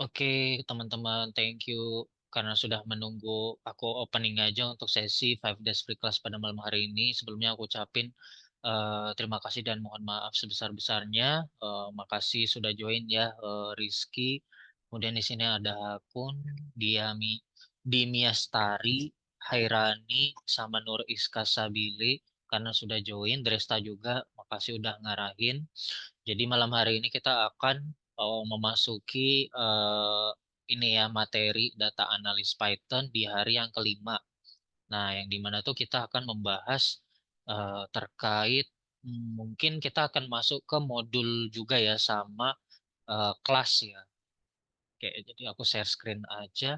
Oke, teman-teman, thank you karena sudah menunggu aku opening aja untuk sesi 5 days free class pada malam hari ini. Sebelumnya aku ucapin terima kasih dan mohon maaf sebesar-besarnya. Makasih sudah join ya, Rizky. Kemudian di sini ada Akun, Diami, Dimiastari, Hairani, sama Nur Iska Sabili karena sudah join. Dresta juga, makasih udah ngarahin. Jadi malam hari ini kita akan memasuki ini ya materi data analis Python di hari yang kelima. Nah, yang dimana tuh kita akan membahas terkait mungkin kita akan masuk ke modul juga ya sama kelas ya. Oke, jadi aku share screen aja.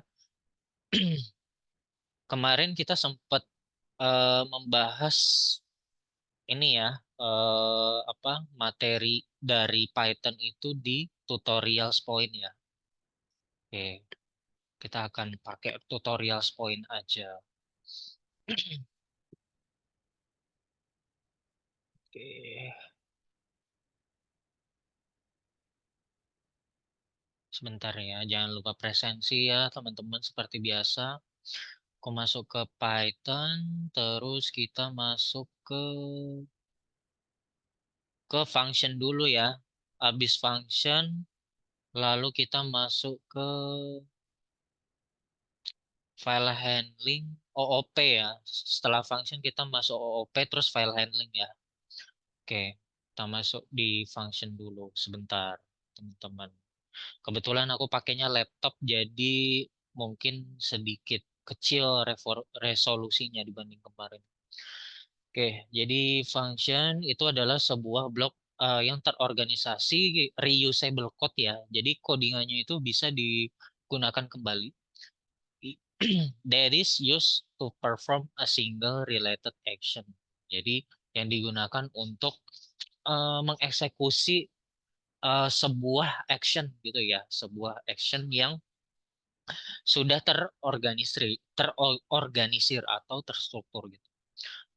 Kemarin kita sempat membahas ini ya apa materi dari Python itu di tutorials point ya. Oke, kita akan pakai tutorials point aja. Oke, sebentar ya. Jangan lupa presensi ya, teman-teman seperti biasa. Aku masuk ke Python, terus kita masuk ke function dulu ya. Habis function, lalu kita masuk ke file handling OOP ya. Setelah function kita masuk OOP terus file handling ya. Oke, kita masuk di function dulu sebentar, teman-teman. Kebetulan aku pakainya laptop jadi mungkin sedikit kecil resolusinya dibanding kemarin. Oke, jadi function itu adalah sebuah blok yang terorganisasi reusable code ya. Jadi codingannya itu bisa digunakan kembali. That is used to perform a single related action. Jadi yang digunakan untuk mengeksekusi sebuah action gitu ya, sebuah action yang sudah terorganisir atau terstruktur gitu.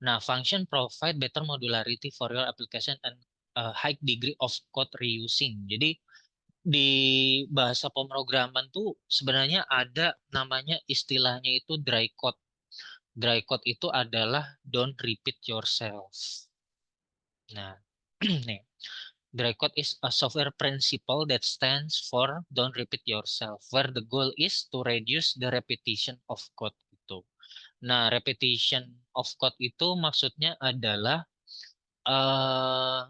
Nah, function provide better modularity for your application and a high degree of code reusing. Jadi di bahasa pemrograman tuh sebenarnya ada namanya istilahnya itu dry code. Dry code itu adalah don't repeat yourself. Nah, nih, dry code is a software principle that stands for don't repeat yourself, where the goal is to reduce the repetition of code gitu. Nah, repetition of code itu maksudnya adalah eh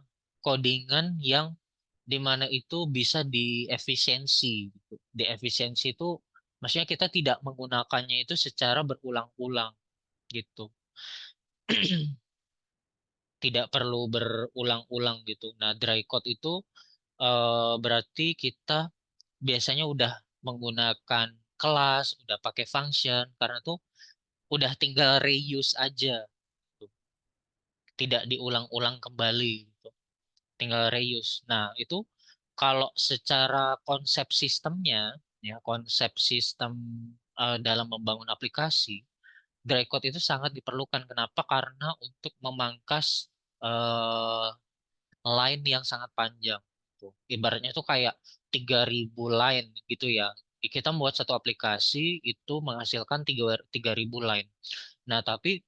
codingan yang dimana itu bisa diefisiensi gitu. Diefisiensi itu maksudnya kita tidak menggunakannya itu secara berulang-ulang gitu. Tidak perlu berulang-ulang gitu. Nah, dry code itu berarti kita biasanya udah menggunakan kelas, udah pakai function, karena tuh udah tinggal reuse aja, gitu. Tidak diulang-ulang kembali, gitu. Tinggal reuse. Nah, itu kalau secara konsep sistemnya, ya konsep sistem dalam membangun aplikasi, dry code itu sangat diperlukan. Kenapa? Karena untuk memangkas eh, line yang sangat panjang. Tuh. Ibaratnya itu kayak 3.000 line gitu ya. Kita membuat satu aplikasi itu menghasilkan 3.000 line. Nah, tapi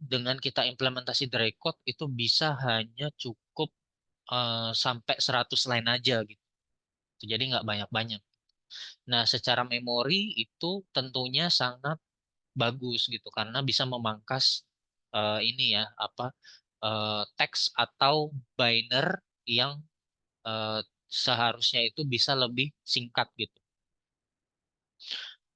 dengan kita implementasi dry code itu bisa hanya cukup sampai 100 line aja gitu. Jadi nggak banyak-banyak. Nah, secara memori itu tentunya sangat bagus gitu karena bisa memangkas ini ya apa teks atau binary yang eh, seharusnya itu bisa lebih singkat gitu.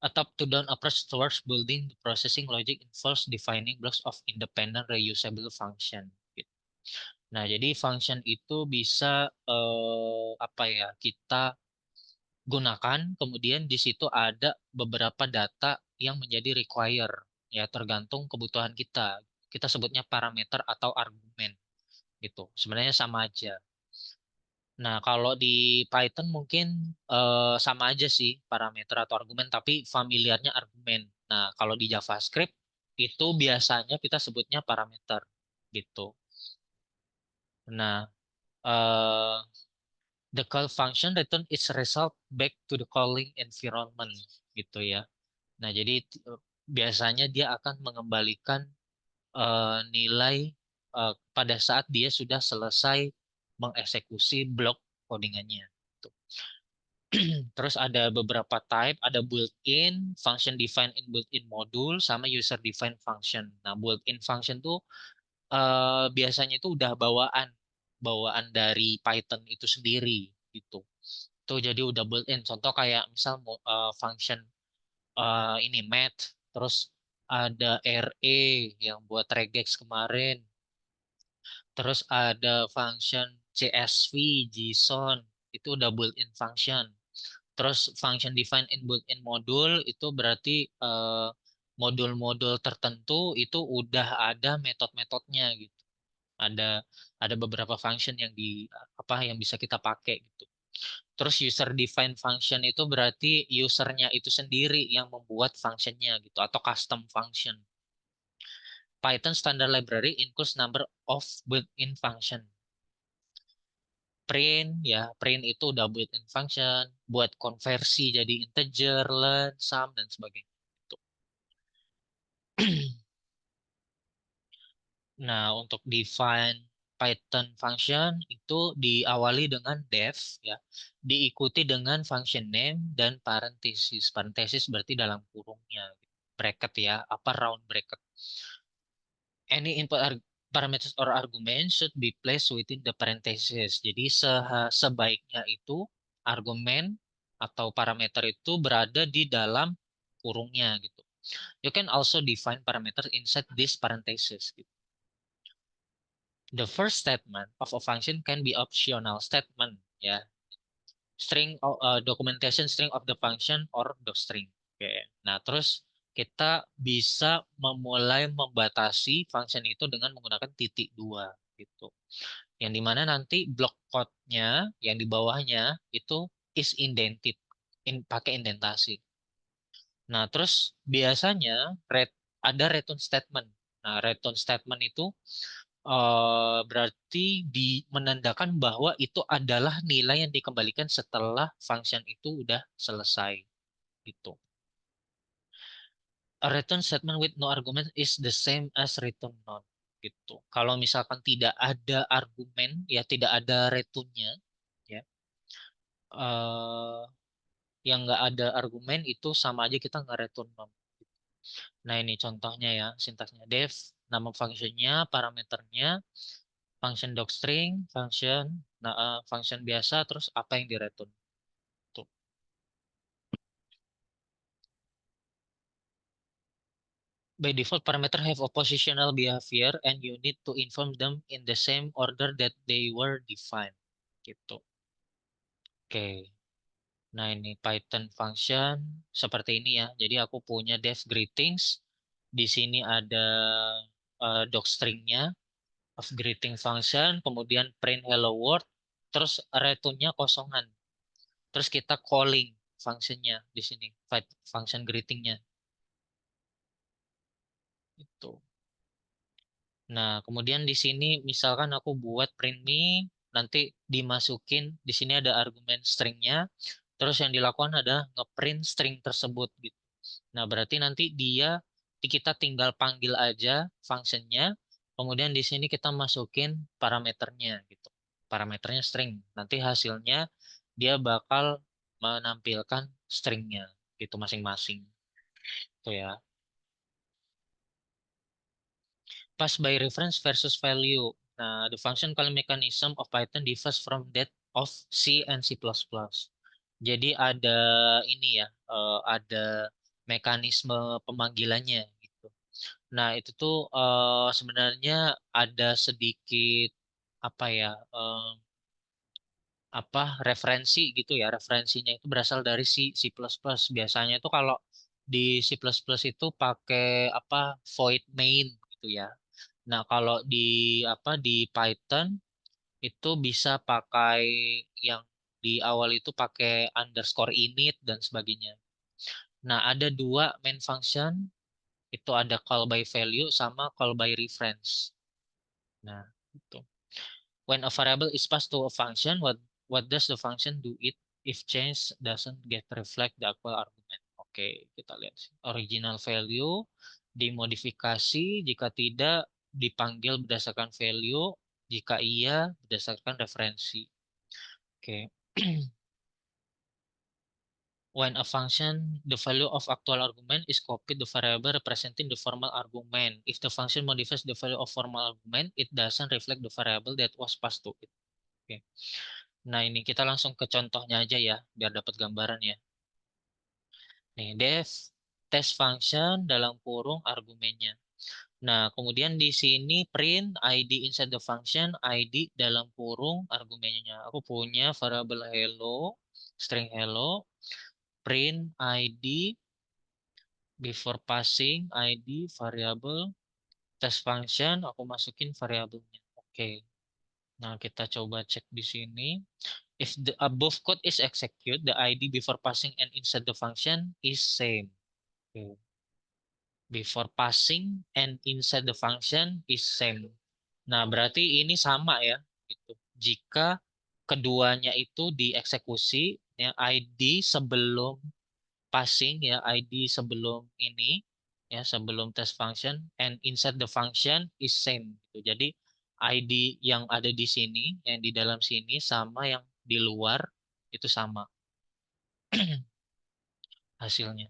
A top-to-down approach towards building the processing logic involves defining blocks of independent reusable function. Gitu. Nah, jadi function itu bisa apa ya kita gunakan, kemudian di situ ada beberapa data yang menjadi require ya tergantung kebutuhan kita. Kita sebutnya parameter atau argumen gitu. Sebenarnya sama aja. Nah, kalau di Python mungkin sama aja sih parameter atau argumen, tapi familiarnya argumen. Nah, kalau di JavaScript itu biasanya kita sebutnya parameter gitu. Nah, eh, The call function return its result back to the calling environment gitu ya. Nah, jadi biasanya dia akan mengembalikan nilai pada saat dia sudah selesai mengeksekusi blok codingannya. Tuh. Terus ada beberapa type, ada built-in, function defined in built-in module, sama user defined function. Nah, built-in function tuh biasanya itu udah bawaan, bawaan dari Python itu sendiri gitu. Tuh jadi udah built-in. Contoh kayak misal function ini math, terus ada RE yang buat regex kemarin, terus ada function CSV, JSON, itu udah built-in function. Terus function define in built-in module itu berarti modul-modul tertentu itu udah ada metode-metodenya gitu. Ada beberapa function yang yang bisa kita pakai gitu. Terus user define function itu berarti usernya itu sendiri yang membuat functionnya gitu atau custom function. Python standard library includes number of built-in function. Print ya, print itu udah built-in function buat konversi jadi integer, len, sum dan sebagainya. Gitu. Nah, untuk define Python function itu diawali dengan def ya, diikuti dengan function name dan parenthesis. Parenthesis berarti dalam kurungnya, bracket ya, apa round bracket. Any input parameters or argument should be placed within the parenthesis. Jadi sebaiknya itu argumen atau parameter itu berada di dalam kurungnya gitu. You can also define parameters inside this parenthesis. Gitu. The first statement of a function can be optional statement, ya. Documentation string of the function or docstring. Oke. Nah, terus kita bisa memulai membatasi function itu dengan menggunakan titik dua gitu. Yang dimana nanti blok code-nya yang di bawahnya itu is indented, pakai indentasi. Nah, terus biasanya ada return statement. Nah, return statement itu berarti menandakan bahwa itu adalah nilai yang dikembalikan setelah function itu udah selesai gitu. A return statement with no argument is the same as return none gitu. Kalau misalkan tidak ada argumen ya tidak ada returnnya ya eh yang nggak ada argumen itu sama aja kita nggak return none. Nah ini contohnya ya sintaksnya def nama fungsinya parameternya function docstring, function biasa, terus apa yang direturn. Tuh. By default, parameter have a positional behavior and you need to inform them in the same order that they were defined. Gitu. Oke. Nah, ini Python function seperti ini ya. Jadi aku punya def greetings. Di sini ada docstringnya of greeting function, kemudian print hello world, terus returnnya kosongan. Terus kita calling functionnya di sini, function greetingnya itu. Nah, kemudian di sini misalkan aku buat print me, nanti dimasukin di sini ada argumen stringnya, terus yang dilakukan ada ngeprint string tersebut gitu. Nah, berarti nanti kita tinggal panggil aja functionnya, kemudian di sini kita masukin parameternya gitu. Parameternya string. Nanti hasilnya dia bakal menampilkan stringnya gitu masing-masing. Tuh ya. Pass by reference versus value. Nah, the function calling mechanism of Python differs from that of C and C++. Jadi ada ini ya, ada mekanisme pemanggilannya gitu. Nah, itu tuh sebenarnya ada sedikit apa ya, referensi gitu ya. Referensinya itu berasal dari C++. Biasanya itu kalau di C++ itu pakai void main gitu ya. Nah, kalau di Python itu bisa pakai yang di awal itu pakai underscore init dan sebagainya. Nah, ada dua main function, itu ada call by value sama call by reference. Nah, itu. When a variable is passed to a function, What does the function do it if change doesn't get reflect the actual argument? Oke, kita lihat original value dimodifikasi, jika tidak dipanggil berdasarkan value, jika iya berdasarkan referensi. Oke. When a function, the value of actual argument is copied the variable representing the formal argument. If the function modifies the value of formal argument, it doesn't reflect the variable that was passed to it. Oke. Nah, ini kita langsung ke contohnya aja ya, biar dapat gambaran ya. Nih, def test function dalam kurung argumennya. Nah, kemudian di sini print ID inside the function, ID dalam kurung argumennya. Aku punya variable hello, string hello, print ID before passing ID variable test function, aku masukin variabelnya. Oke. Nah, kita coba cek di sini. If the above code is execute, the ID before passing and inside the function is same. Okay. Before passing and inside the function is same. Nah, berarti ini sama ya. Gitu. Jika keduanya itu dieksekusi, ya, ID sebelum passing ya, ID sebelum ini ya, sebelum test function and inside the function is same gitu. Jadi ID yang ada di sini, yang di dalam sini sama yang di luar itu sama hasilnya.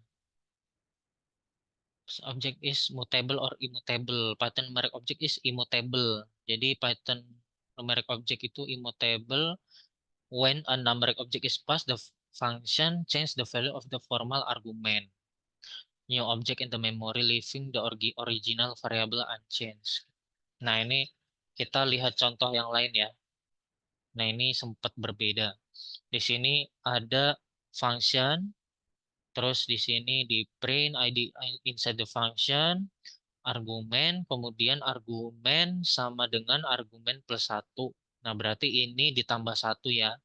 Object is mutable or immutable. Pattern numeric object is immutable. Jadi pattern numeric object itu immutable when a numeric object is passed, the function change the value of the formal argument. New object in the memory leaving the original variable unchanged. Nah, ini kita lihat contoh yang lain ya. Nah, ini sempat berbeda. Di sini ada function, terus di sini di print ID inside the function, argumen, kemudian argumen sama dengan argumen plus satu. Nah, berarti ini ditambah satu ya.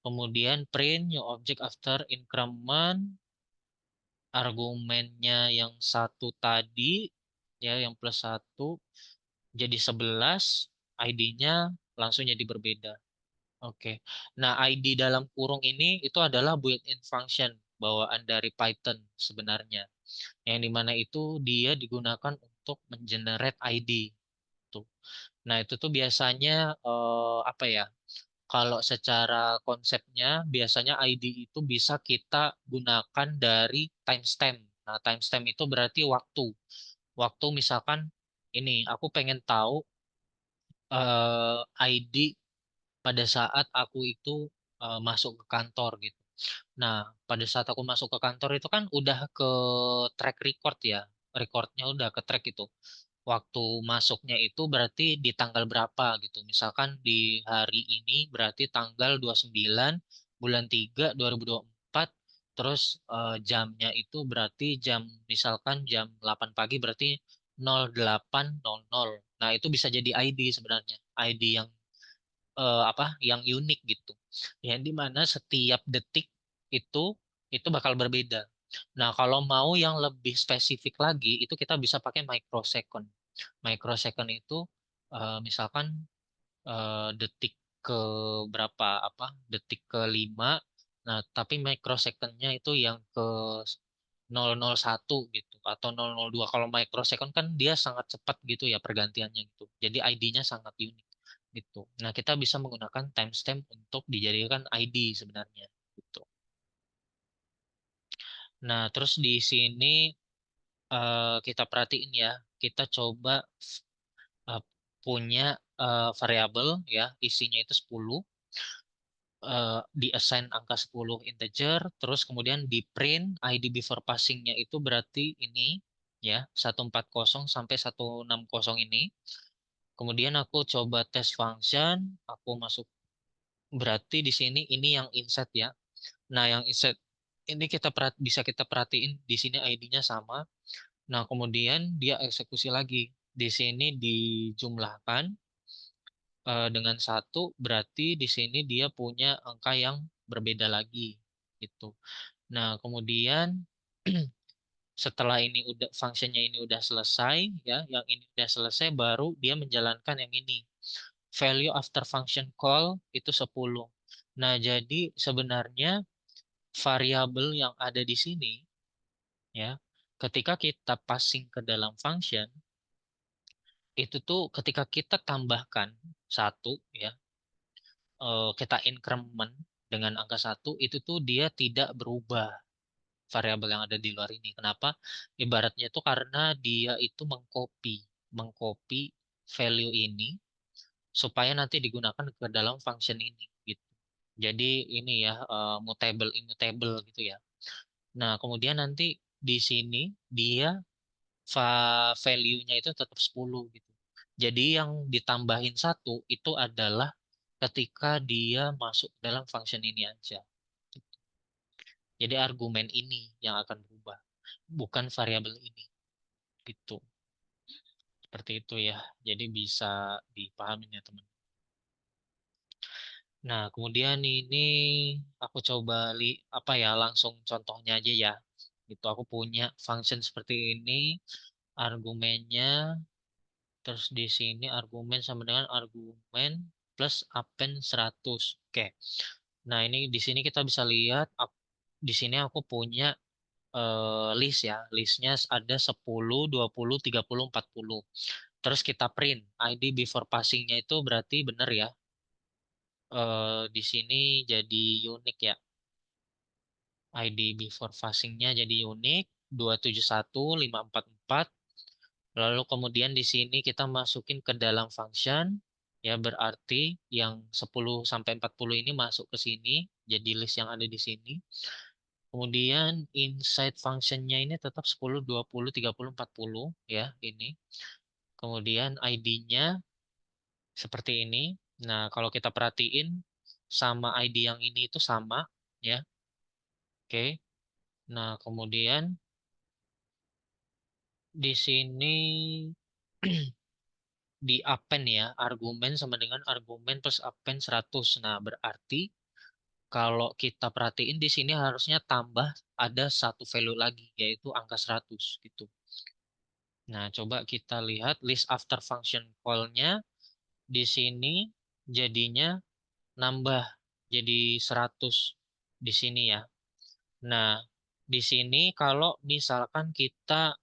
Kemudian print new object after increment, argumennya yang satu tadi, ya yang plus satu, jadi 11, ID-nya langsung jadi berbeda. Oke. Nah, ID dalam kurung ini itu adalah built-in function bawaan dari Python sebenarnya. Yang dimana itu dia digunakan untuk mengenerate ID. Tuh. Nah, itu tuh biasanya apa ya? Kalau secara konsepnya biasanya ID itu bisa kita gunakan dari timestamp. Nah, timestamp itu berarti waktu. Waktu misalkan ini aku pengen tahu ID pada saat aku itu masuk ke kantor gitu. Nah, pada saat aku masuk ke kantor itu kan udah ke track record ya. Recordnya udah ke track itu. Waktu masuknya itu berarti di tanggal berapa gitu. Misalkan di hari ini berarti tanggal 29 bulan 3 2024. Terus jamnya itu berarti jam misalkan jam 8 pagi berarti 08.00. Nah, itu bisa jadi ID sebenarnya. ID yang apa yang unik gitu. Yang dimana setiap detik itu itu bakal berbeda. Nah, kalau mau yang lebih spesifik lagi, itu kita bisa pakai microsecond. Microsecond itu misalkan detik ke berapa apa detik ke 5. Nah, tapi microsecondnya itu yang ke 001 gitu atau 002. Kalau microsecond kan dia sangat cepat gitu ya pergantiannya gitu. Jadi ID-nya sangat unik gitu. Nah, kita bisa menggunakan timestamp untuk dijadikan ID sebenarnya gitu. Nah, terus di sini kita perhatiin ya, kita coba eh, punya variabel ya, isinya itu 10, di assign angka 10 integer, terus kemudian di print ID before passingnya itu berarti ini ya 140 sampai 160 ini. Kemudian aku coba test function, aku masuk berarti di sini ini yang insert ya. Nah, yang insert ini bisa kita perhatiin di sini ID-nya sama. Nah, kemudian dia eksekusi lagi. Di sini dijumlahkan dengan satu, berarti di sini dia punya angka yang berbeda lagi gitu. Nah, kemudian setelah ini udah fungsinya ini udah selesai ya, yang ini udah selesai baru dia menjalankan yang ini. Value after function call itu 10. Nah, jadi sebenarnya variabel yang ada di sini ya, ketika kita passing ke dalam function itu tuh ketika kita tambahkan satu ya, kita increment dengan angka satu itu tuh dia tidak berubah variabel yang ada di luar ini. Kenapa? Ibaratnya itu karena dia itu mengcopy value ini supaya nanti digunakan ke dalam function ini gitu. Jadi ini ya, mutable immutable gitu ya. Nah, kemudian nanti di sini dia value-nya itu tetap 10 gitu. Jadi yang ditambahin satu itu adalah ketika dia masuk ke dalam function ini aja. Jadi argumen ini yang akan berubah, bukan variabel ini gitu. Seperti itu ya. Jadi bisa dipahami ya teman. Nah, kemudian ini aku coba apa ya, langsung contohnya aja ya. Itu aku punya function seperti ini, argumennya, terus di sini argumen sama dengan argumen plus append 100. Oke. Nah, ini di sini kita bisa lihat di sini aku punya list ya. Listnya ada 10, 20, 30, 40. Terus kita print ID before passingnya itu berarti benar ya. Di sini jadi unik ya. ID before passingnya jadi unik 271544. Lalu kemudian di sini kita masukin ke dalam function ya, berarti yang 10 sampai 40 ini masuk ke sini jadi list yang ada di sini. Kemudian inside functionnya ini tetap 10, 20, 30, 40 ya ini. Kemudian ID-nya seperti ini. Nah, kalau kita perhatiin sama ID yang ini itu sama ya. Oke. Nah, kemudian di sini di append ya, argumen sama dengan argumen plus append 100. Nah, berarti kalau kita perhatiin di sini harusnya tambah ada satu value lagi yaitu angka 100 gitu. Nah, coba kita lihat list after function call-nya di sini jadinya nambah jadi 100 di sini ya. Nah, di sini kalau misalkan kita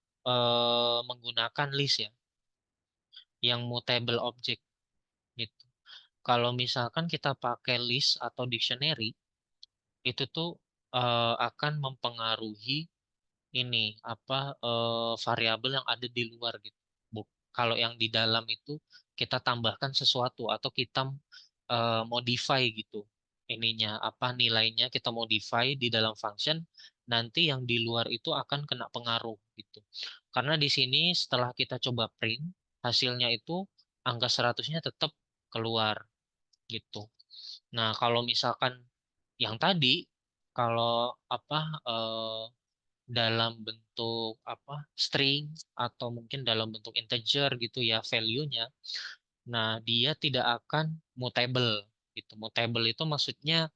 menggunakan list ya, yang mutable object gitu. Kalau misalkan kita pakai list atau dictionary, itu tuh akan mempengaruhi ini apa, variabel yang ada di luar gitu. Kalau yang di dalam itu kita tambahkan sesuatu atau kita modify gitu. Ininya apa nilainya kita modify di dalam function, nanti yang di luar itu akan kena pengaruh gitu. Karena di sini setelah kita coba print, hasilnya itu angka 100-nya tetap keluar gitu. Nah, kalau misalkan yang tadi kalau apa, dalam bentuk apa string atau mungkin dalam bentuk integer gitu ya value-nya. Nah, dia tidak akan mutable gitu. Mutable itu maksudnya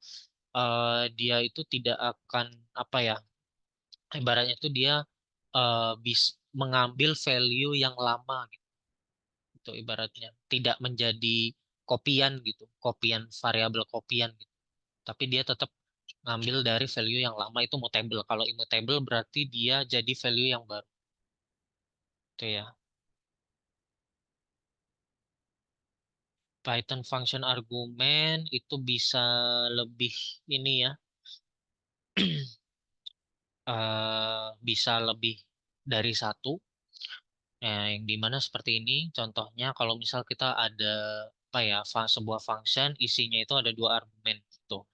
dia itu tidak akan apa ya? Ibaratnya itu dia mengambil value yang lama gitu. Itu ibaratnya tidak menjadi kopian gitu, kopian variabel kopian gitu. Tapi dia tetap ngambil dari value yang lama itu mutable. Kalau immutable berarti dia jadi value yang baru. Itu ya. Python function argumen itu bisa lebih ini ya, bisa lebih dari satu. Nah, yang dimana seperti ini, contohnya kalau misal kita ada apa ya, sebuah function isinya itu ada dua argumen gitu.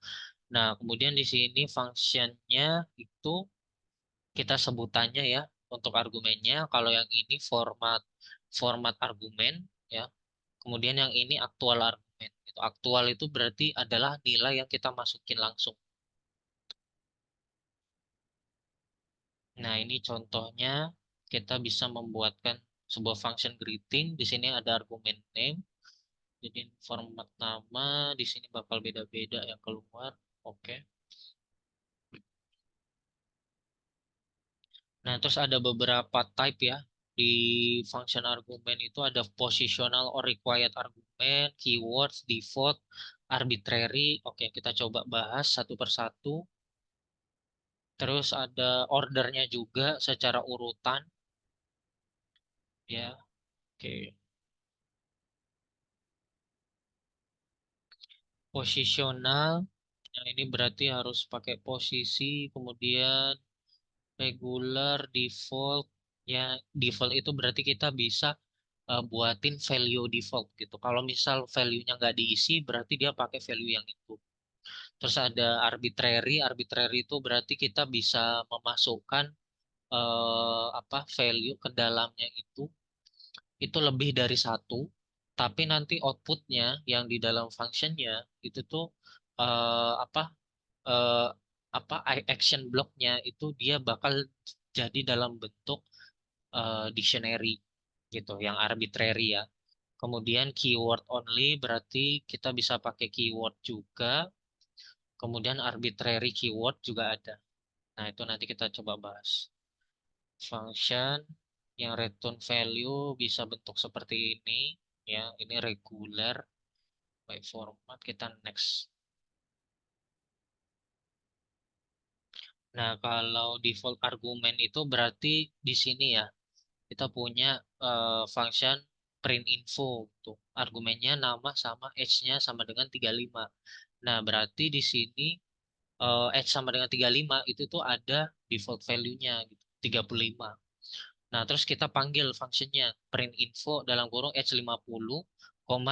Nah, kemudian di sini functionnya itu kita sebutannya ya untuk argumennya. Kalau yang ini format format argumen ya. Kemudian yang ini aktual argumen. Itu aktual itu berarti adalah nilai yang kita masukin langsung. Nah, ini contohnya kita bisa membuatkan sebuah function greeting. Di sini ada argumen name. Jadi format nama di sini bakal beda-beda yang keluar. Oke. Nah, terus ada beberapa type ya. Di function argumen itu ada positional or required argument, keywords, default. arbitrary. Oke, kita coba bahas satu persatu. Terus ada ordernya juga secara urutan, ya. Oke, posisional. Yang ini berarti harus pakai posisi, kemudian regular, default. Ya, default itu berarti kita bisa buatin value default gitu. Kalau misal value-nya nggak diisi, berarti dia pakai value yang itu. Terus ada arbitrary. Arbitrary itu berarti kita bisa memasukkan apa value ke dalamnya itu lebih dari satu, tapi nanti outputnya yang di dalam functionnya itu tuh apa eh, action blocknya itu dia bakal jadi dalam bentuk dictionary gitu, yang arbitrary ya. Kemudian keyword only berarti kita bisa pakai keyword juga. Kemudian arbitrary keyword juga ada. Nah, itu nanti kita coba bahas. Function yang return value bisa bentuk seperti ini, ya. Ini regular by format. Kita next. Nah, kalau default argumen itu berarti di sini ya kita punya function print info tuh. Argumennya nama sama age-nya sama dengan 35. Nah, berarti di sini age sama dengan 35 itu tuh ada default value-nya gitu, 35. Nah, terus kita panggil fungsinya print info dalam kurung age 50,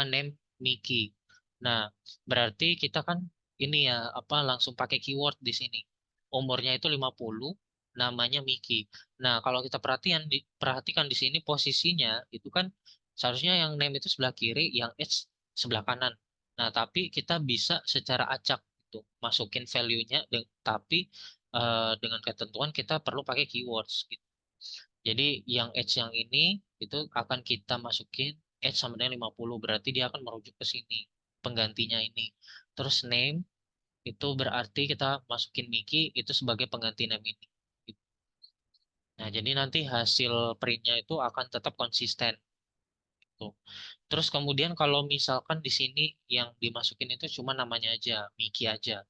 name Mickey. Nah, berarti kita kan ini ya apa langsung pakai keyword di sini. Umurnya itu 50, namanya Mickey. Nah, kalau kita perhatikan di sini posisinya itu kan seharusnya yang name itu sebelah kiri, yang age sebelah kanan. Nah, tapi kita bisa secara acak gitu masukin value-nya tapi dengan ketentuan kita perlu pakai keywords gitu. Jadi yang edge yang ini itu akan kita masukin edge sama dengan 50, berarti dia akan merujuk ke sini penggantinya ini. Terus name itu berarti kita masukin Mickey itu sebagai pengganti name ini. Nah, jadi nanti hasil printnya itu akan tetap konsisten. Tuh. Terus kemudian kalau misalkan di sini yang dimasukin itu cuma namanya aja, Mickey aja.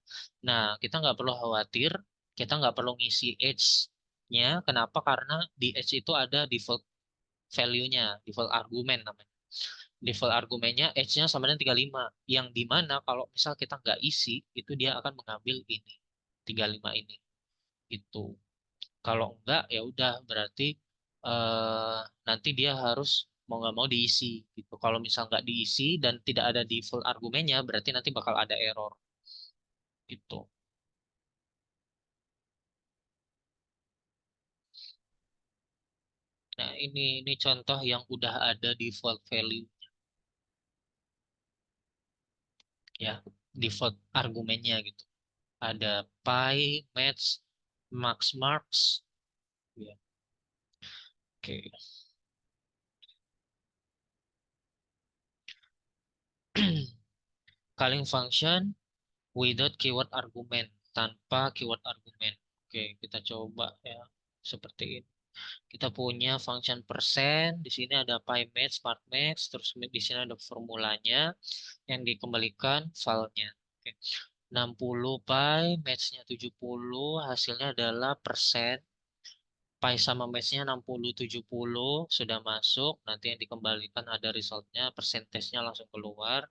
Nah, kita nggak perlu khawatir, kita nggak perlu ngisi edge-nya. Kenapa? Karena di edge itu ada default value-nya, default argumen namanya. Default argumennya edge-nya sama dengan 35. Yang dimana kalau misal kita nggak isi, itu dia akan mengambil ini, 35 ini. Itu. Kalau enggak, ya udah berarti eh, nanti dia harus mau nggak mau diisi gitu. Kalau misal nggak diisi dan tidak ada default argumennya, berarti nanti bakal ada error gitu. Nah, ini contoh yang udah ada default value ya, default argumennya gitu. Ada pi, match, max marks. Ya, oke. Calling function without keyword argument, tanpa keyword argument. Oke, kita coba ya seperti ini. Kita punya function persen, di sini ada pi match, part match, terus di sini ada formulanya yang dikembalikan filenya. Oke. 60 pi, matchnya 70, hasilnya adalah persen. Pi sama matchnya 60, 70 sudah masuk. Nanti yang dikembalikan ada resultnya, persentasenya langsung keluar.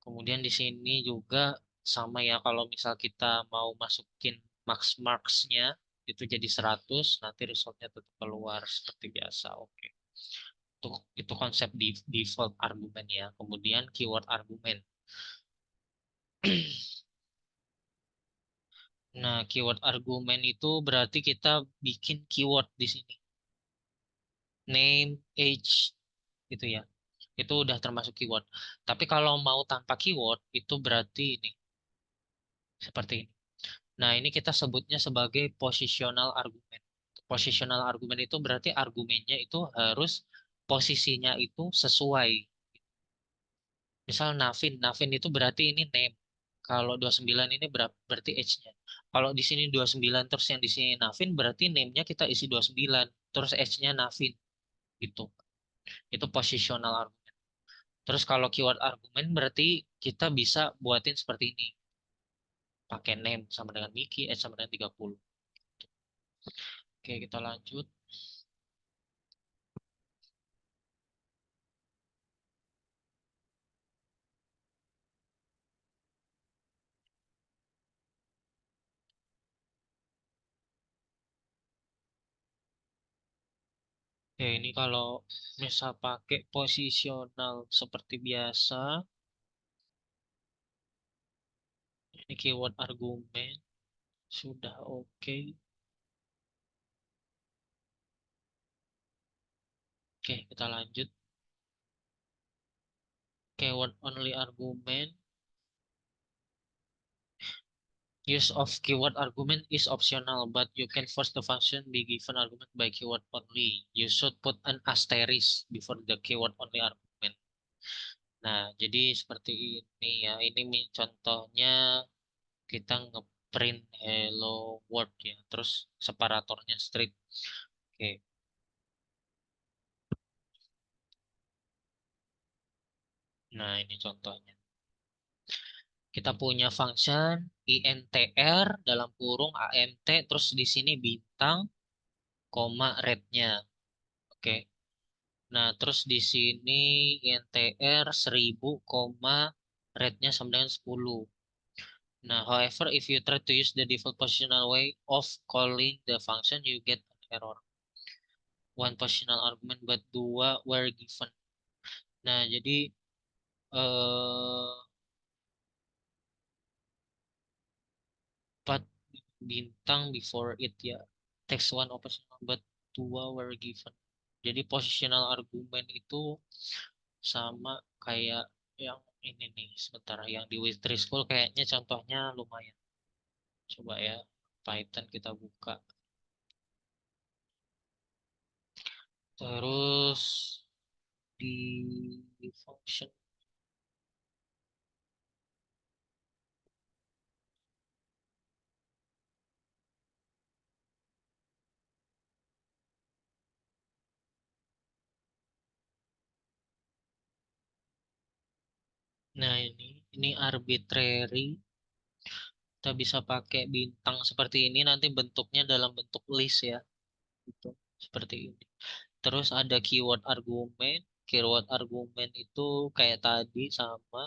Kemudian di sini juga sama ya, kalau misal kita mau masukin max marks-nya itu jadi 100, nanti resultnya tetap keluar seperti biasa. Oke. Itu konsep default argumen ya. Kemudian keyword argumen. Nah, keyword argumen itu berarti kita bikin keyword di sini. Name, age, gitu ya. Itu udah termasuk keyword. Tapi kalau mau tanpa keyword, itu berarti ini. Seperti ini. Nah, ini kita sebutnya sebagai positional argument. Positional argument itu berarti argumennya itu harus posisinya itu sesuai. Misal Navin, Navin itu berarti ini name. Kalau 29 ini berarti age-nya. Kalau di sini 29 terus yang di sini Navin berarti name-nya kita isi 29 terus age-nya Navin gitu. Itu positional argument. Terus kalau keyword argument berarti kita bisa buatin seperti ini. Pakai name sama dengan Miki, sama dengan 30. Oke, kita lanjut. Oke, ini kalau misal pakai posisional seperti biasa, ini keyword argumen sudah oke. Oke, kita lanjut. Keyword only argument. Use of keyword argument is optional, but you can force the function be given argument by keyword only. You should put an asterisk before the keyword only argument. Nah, jadi seperti ini ya. Ini contohnya kita ngeprint hello world ya. Terus separatornya strip. Oke. Nah, ini contohnya. Kita punya function intr dalam kurung amt terus di sini bintang koma rate-nya. Oke. Nah, terus di sini intr 1000 koma rate-nya sama dengan 10. Nah, however, if you try to use the default positional way of calling the function, you get an error. One positional argument but dua were given. Nah, jadi eh 4 bintang before it ya. Text one optional but dua were given. Jadi positional argument itu sama kayak yang ini nih, sebentar yang di with three school kayaknya contohnya lumayan. Coba ya, Python kita buka. Terus di function. Nah, ini arbitrary. Kita bisa pakai bintang seperti ini nanti bentuknya dalam bentuk list ya. Gitu. Seperti ini. Terus ada keyword argumen. Keyword argumen itu kayak tadi sama.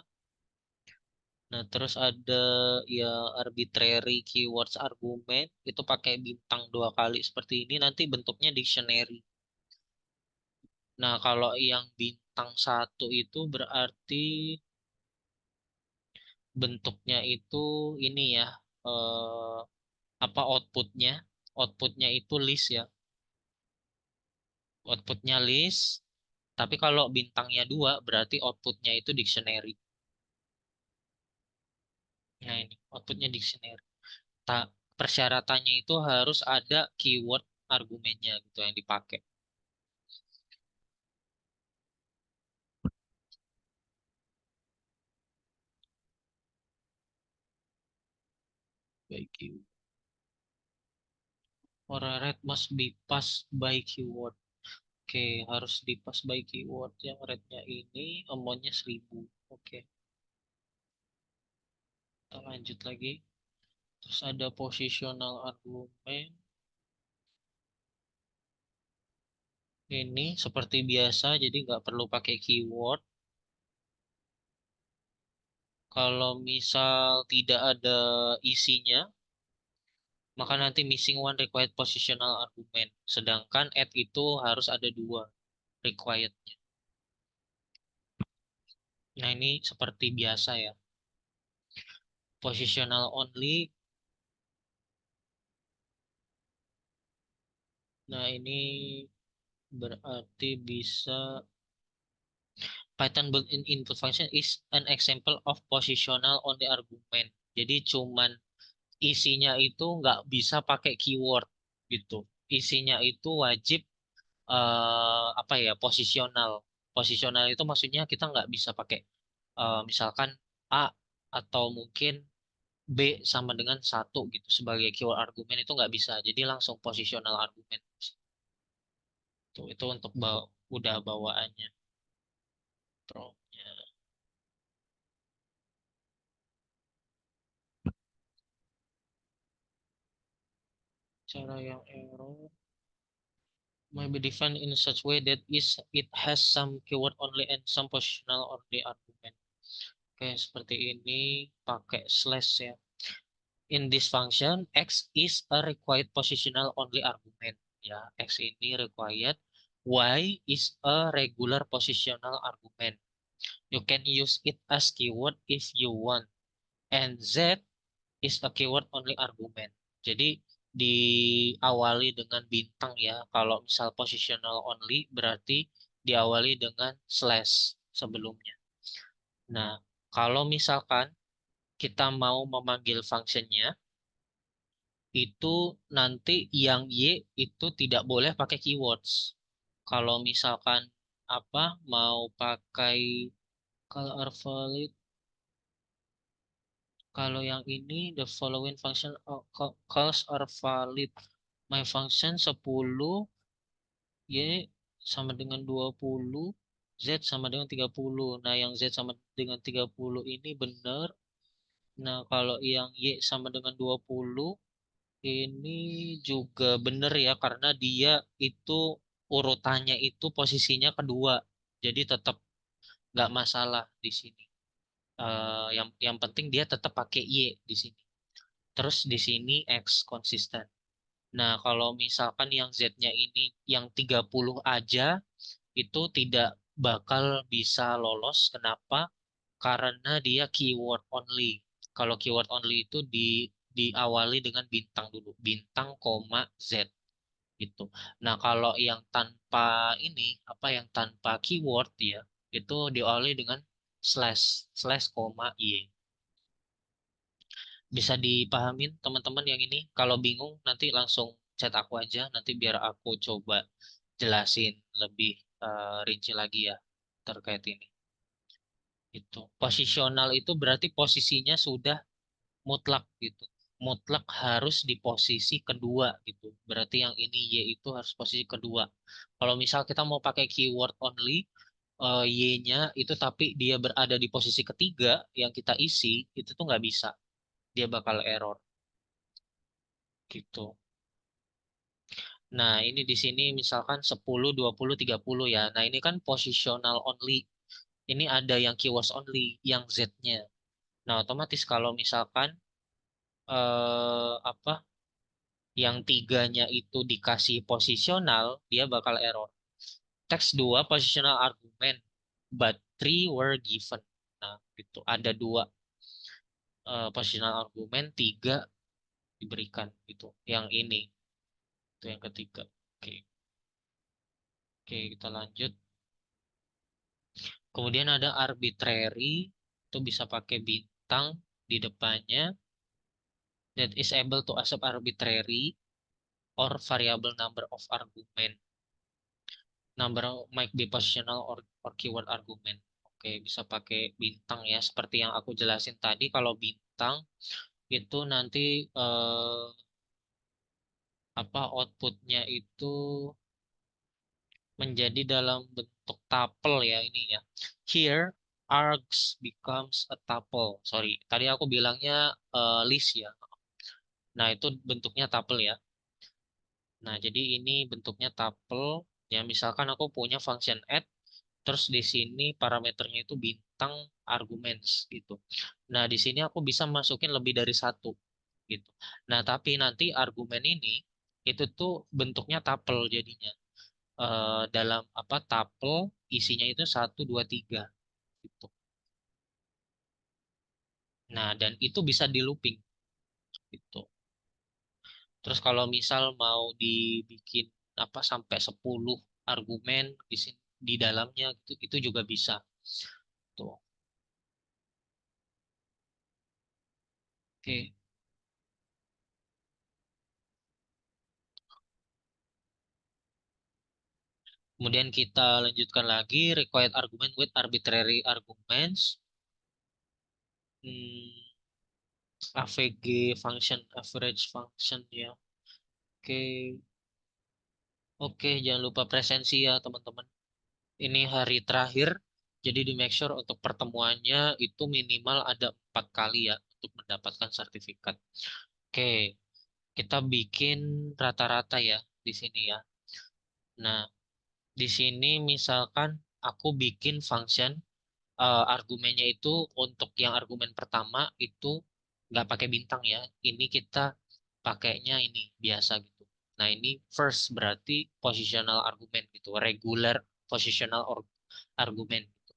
Nah, terus ada ya arbitrary keywords argumen itu pakai bintang dua kali seperti ini nanti bentuknya dictionary. Nah, kalau yang bintang satu itu berarti bentuknya itu ini ya eh, apa outputnya? Outputnya itu list ya. Outputnya list. Tapi kalau bintangnya dua berarti outputnya itu dictionary. Nah, ini outputnya dictionary. Tak persyaratannya itu harus ada keyword argumennya gitu yang dipakai. By keyword. For a red must be passed by keyword. Oke, harus di pass by keyword yang rednya ini amountnya 1000. Oke, kita lanjut lagi. Terus ada positional argument. Ini seperti biasa, jadi nggak perlu pakai keyword. Kalau misal tidak ada isinya, maka nanti missing one required positional argument. Sedangkan add itu harus ada dua required. Nah, ini seperti biasa ya. Positional only. Nah, ini berarti bisa Python built-in input function is an example of positional only argument. Jadi cuman isinya itu nggak bisa pakai keyword gitu. Isinya itu wajib apa ya posisional. Posisional itu maksudnya kita nggak bisa pakai misalkan A atau mungkin B sama dengan satu gitu sebagai keyword argumen itu nggak bisa. Jadi langsung posisional argumen. Itu untuk udah bawaannya. Prompt. Cara yang error may be defined in such way that is it has some keyword only and some positional only argument. Oke, seperti ini pakai slash ya. In this function, X is a required positional only argument. Ya, X ini required. Y is a regular positional argument. You can use it as keyword if you want. And Z is a keyword only argument. Jadi diawali dengan bintang ya. Kalau misal positional only berarti diawali dengan slash sebelumnya. Nah, kalau misalkan kita mau memanggil fungsinya, itu nanti yang Y itu tidak boleh pakai keywords. Kalau misalkan apa mau pakai kalau are valid, kalau yang ini the following function calls are valid. My function 10 Y sama dengan 20, Z sama dengan 30. Nah, yang Z sama dengan 30 ini benar. Nah, kalau yang Y sama dengan 20 ini juga benar ya karena dia itu urutannya itu posisinya kedua. Jadi tetap nggak masalah di sini. Yang penting dia tetap pakai Y di sini. Terus di sini X konsisten. Nah, kalau misalkan yang Z-nya ini yang 30 aja itu tidak bakal bisa lolos. Kenapa? Karena dia keyword only. Kalau keyword only itu diawali dengan bintang dulu, bintang koma Z gitu. Nah, kalau yang tanpa ini apa yang tanpa keyword ya, itu diawali dengan slash slash koma Y. Bisa dipahamin teman-teman yang ini? Kalau bingung nanti langsung chat aku aja, nanti biar aku coba jelasin lebih rinci lagi ya terkait ini. Itu. Posisional itu berarti posisinya sudah mutlak gitu. Mutlak harus di posisi kedua gitu. Berarti yang ini Y itu harus posisi kedua. Kalau misal kita mau pakai keyword only, Y-nya itu tapi dia berada di posisi ketiga yang kita isi, itu tuh nggak bisa. Dia bakal error gitu. Nah, ini di sini misalkan 10, 20, 30 ya. Nah, ini kan positional only. Ini ada yang keywords only, yang Z-nya. Nah, otomatis kalau misalkan apa yang tiganya itu dikasih posisional, dia bakal error. Teks 2 positional argument, but three were given. Nah, itu ada dua positional argument, tiga diberikan gitu. Yang ini, itu yang ketiga. Oke, oke kita lanjut. Kemudian ada arbitrary, itu bisa pakai bintang di depannya. That is able to accept arbitrary or variable number of argument. Number might be positional or keyword argument. Oke, bisa pakai bintang ya. Seperti yang aku jelasin tadi, kalau bintang itu nanti eh, apa outputnya itu menjadi dalam bentuk tuple ya ini ya. Here, args becomes a tuple. Sorry, tadi aku bilangnya list ya. Nah, itu bentuknya tuple ya. Nah, jadi ini bentuknya tuple. Ya, misalkan aku punya function add, terus di sini parameternya itu bintang arguments gitu. Nah, di sini aku bisa masukin lebih dari satu gitu. Nah, tapi nanti argumen ini itu tuh bentuknya tuple jadinya. Dalam apa tuple isinya itu satu 2 3 gitu. Nah, dan itu bisa di looping gitu. Terus kalau misal mau dibikin apa sampai 10 argumen di sini di dalamnya gitu, itu juga bisa. Tuh. Oke. Kemudian kita lanjutkan lagi required argument with arbitrary arguments. Hmm, AVG function average function ya. Oke. Oke, jangan lupa presensi ya teman-teman. Ini hari terakhir. Jadi di make sure untuk pertemuannya itu minimal ada 4 kali ya untuk mendapatkan sertifikat. Oke. kita bikin rata-rata ya di sini ya. Nah, di sini misalkan aku bikin function argumennya itu untuk yang argumen pertama itu nggak pakai bintang ya. Ini kita pakainya ini biasa gitu. Nah, ini first berarti positional argument gitu, regular positional argument gitu.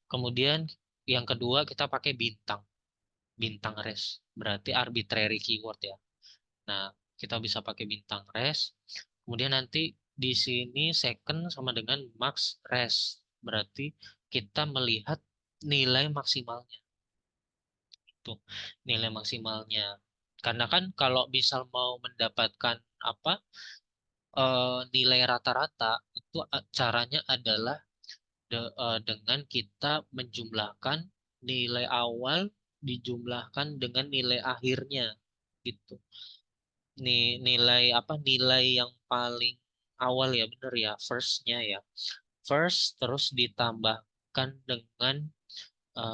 Kemudian yang kedua kita pakai bintang, bintang res, berarti arbitrary keyword ya. Nah, kita bisa pakai bintang res. Kemudian nanti di sini second sama dengan max res. Berarti kita melihat nilai maksimalnya. Tuh, nilai maksimalnya. Karena kan kalau misal mau mendapatkan apa nilai rata-rata itu caranya adalah dengan kita menjumlahkan nilai awal dijumlahkan dengan nilai akhirnya gitu. Nilai apa nilai yang paling awal ya bener ya firstnya ya first terus ditambahkan dengan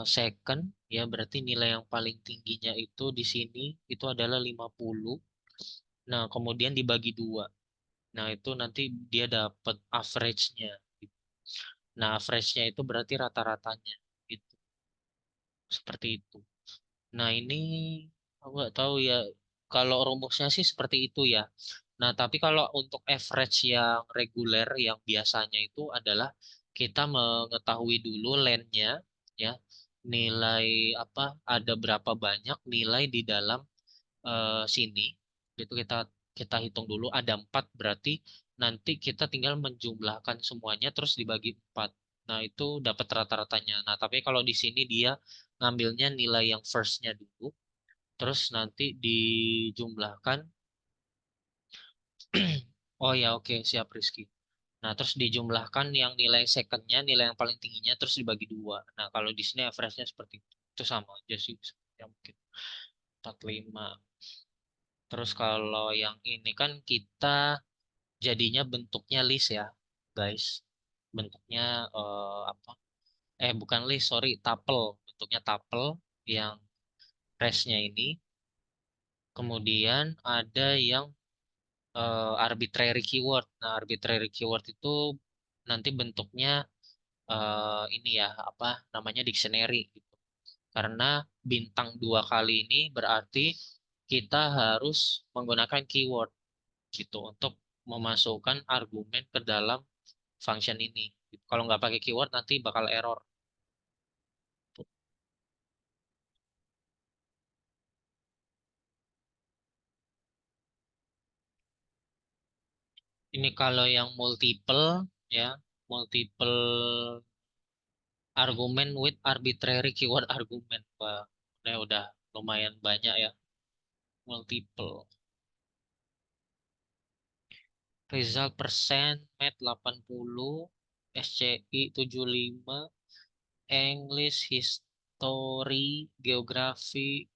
second ya berarti nilai yang paling tingginya itu di sini itu adalah 50. Nah kemudian dibagi dua, nah itu nanti dia dapat average-nya. Nah average-nya itu berarti rata-ratanya gitu, seperti itu. Nah, ini aku nggak tahu ya. Kalau rumusnya sih seperti itu ya. Nah, tapi kalau untuk average yang reguler, yang biasanya itu adalah kita mengetahui dulu length-nya, ya, nilai apa, ada berapa banyak nilai di dalam sini. Itu kita kita hitung dulu. Ada 4 berarti nanti kita tinggal menjumlahkan semuanya terus dibagi 4. Nah, itu dapat rata-ratanya. Nah, tapi kalau di sini dia ngambilnya nilai yang first-nya dulu, terus nanti dijumlahkan. Oh ya, oke, siap Rizky. Nah, terus dijumlahkan yang nilai second-nya, nilai yang paling tingginya, terus dibagi dua. Nah, kalau di sini average-nya seperti itu. Itu sama aja sih, ya mungkin 45. Terus kalau yang ini kan kita jadinya bentuknya list ya, guys. Bentuknya apa? Bukan list, sorry, tuple. Bentuknya tuple yang rest-nya ini. Kemudian ada yang arbitrary keyword. Nah, arbitrary keyword itu nanti bentuknya ini ya, apa namanya dictionary gitu. Karena bintang dua kali ini berarti kita harus menggunakan keyword gitu untuk memasukkan argumen ke dalam function ini. Kalau nggak pakai keyword nanti bakal error. Ini kalau yang multiple ya, multiple argumen with arbitrary keyword argument. Wah, udah lumayan banyak ya, multiple. Result persen, Math 80, SCI 75, English, History, Geografi,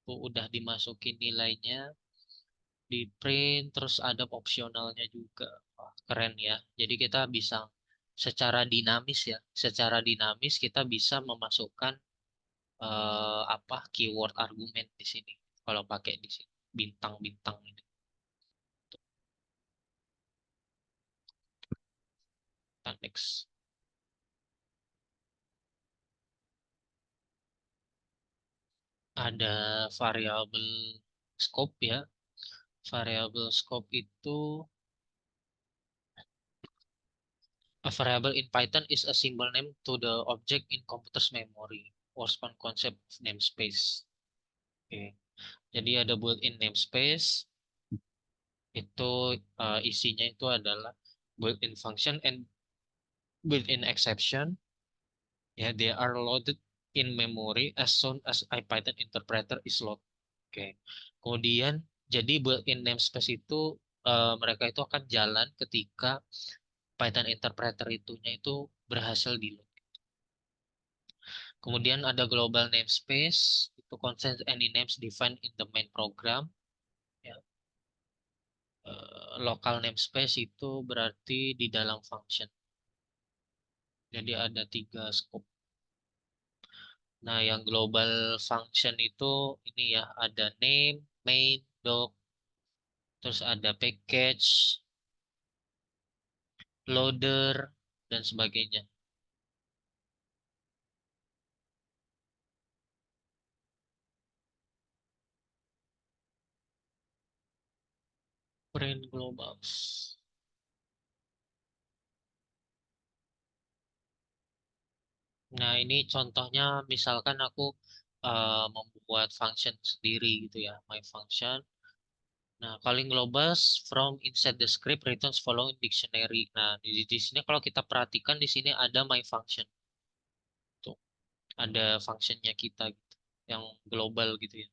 tuh udah dimasukin nilainya, di print, terus ada opsionalnya juga. Wah, keren ya. Jadi kita bisa secara dinamis ya, secara dinamis kita bisa memasukkan apa keyword argumen di sini. Kalau pakai di sini bintang-bintang ini. Kita next. Ada variabel scope ya. Variable scope itu a variable in Python is a symbol name to the object in computer's memory or span concept of namespace. Oke. Jadi ada built-in namespace itu isinya itu adalah built-in function and built-in exception. Ya, they are loaded in memory as soon as IPython interpreter is loaded. Oke. Kemudian jadi built-in namespace itu mereka itu akan jalan ketika Python interpreter itunya itu berhasil di load. Kemudian ada global namespace, itu contains any names defined in the main program. Ya. Local namespace itu berarti di dalam function. Jadi ada 3 scope. Nah, yang global function itu ini ya, ada name, main, doc. terus ada package, loader, dan sebagainya. Print globals. Nah, ini contohnya misalkan aku membuat function sendiri gitu ya, my function. Nah, calling globals from inside the script returns following dictionary. Nah, di sini kalau kita perhatikan di sini ada my function. Tuh, ada functionnya kita gitu, yang global gitu ya.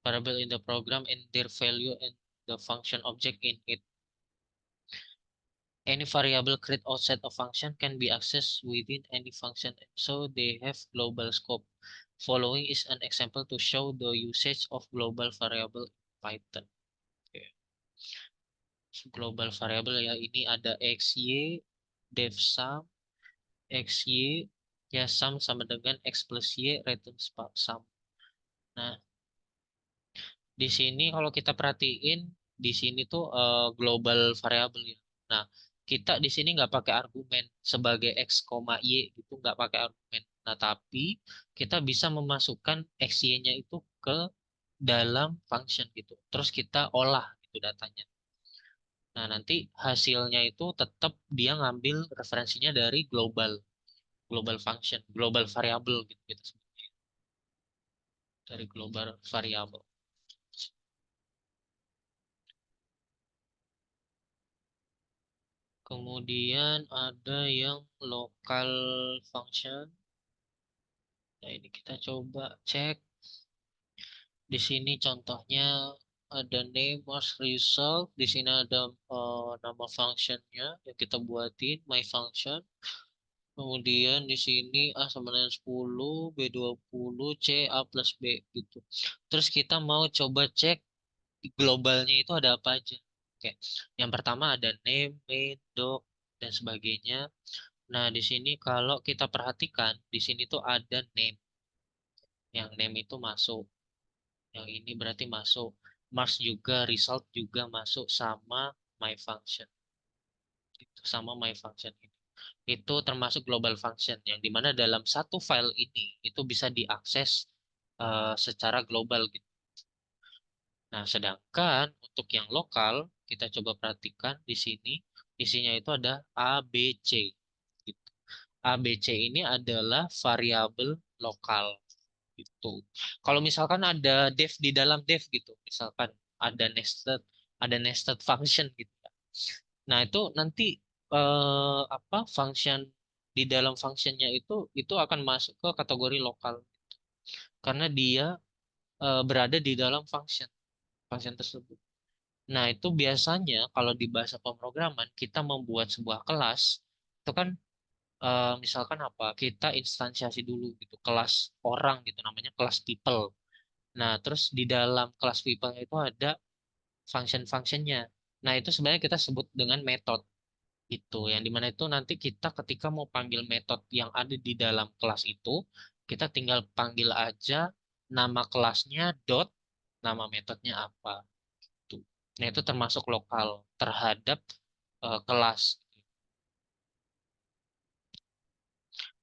Variable in the program and their value and the function object in it. Any variable created outside a function can be accessed within any function, so they have global scope. Following is an example to show the usage of global variable in Python. Oke. Global variable ya, ini ada xy, def sum, xy, ya sum sama dengan x plus y, return sum. Nah, di sini kalau kita perhatiin, di sini tuh global variable ya. Nah, kita di sini nggak pakai argumen sebagai x, y gitu, nggak pakai argumen. Nah, tapi kita bisa memasukkan xy-nya itu ke dalam function gitu. Terus kita olah gitu datanya. Nah, nanti hasilnya itu tetap dia ngambil referensinya dari global function, global variable gitu kita sebutnya. Dari global variable. Kemudian ada yang local function. Nah, ini kita coba cek. Di sini contohnya ada name was result. Di sini ada nama functionnya yang kita buatin, my function. Kemudian di sini A sama dengan 10, B20, C, A plus B gitu. Terus kita mau coba cek globalnya itu ada apa aja. Oke. Yang pertama ada name, main, doc, dan sebagainya. Nah, di sini kalau kita perhatikan, di sini tuh ada name. Yang name itu masuk. Yang ini berarti masuk. Marks juga, result juga masuk sama my function. Itu sama my function ini. Itu termasuk global function yang dimana dalam satu file ini itu bisa diakses secara global gitu. Nah, sedangkan untuk yang lokal kita coba perhatikan di sini isinya itu ada A, B, C. Gitu. A, B, C ini adalah variabel lokal gitu. Kalau misalkan ada def di dalam def gitu, misalkan ada nested function gitu. Nah, itu nanti apa function di dalam functionnya itu akan masuk ke kategori lokal karena dia berada di dalam function tersebut. Nah, itu biasanya kalau di bahasa pemrograman kita membuat sebuah kelas itu kan misalkan apa? Kita instansiasi dulu gitu kelas orang gitu namanya kelas people. Nah, terus di dalam kelas people itu ada function-functionnya. Nah, itu sebenarnya kita sebut dengan metode itu. Yang dimana itu nanti kita ketika mau panggil metode yang ada di dalam kelas itu, kita tinggal panggil aja nama kelasnya dot nama metodenya apa. Gitu. Nah, itu termasuk lokal terhadap kelas.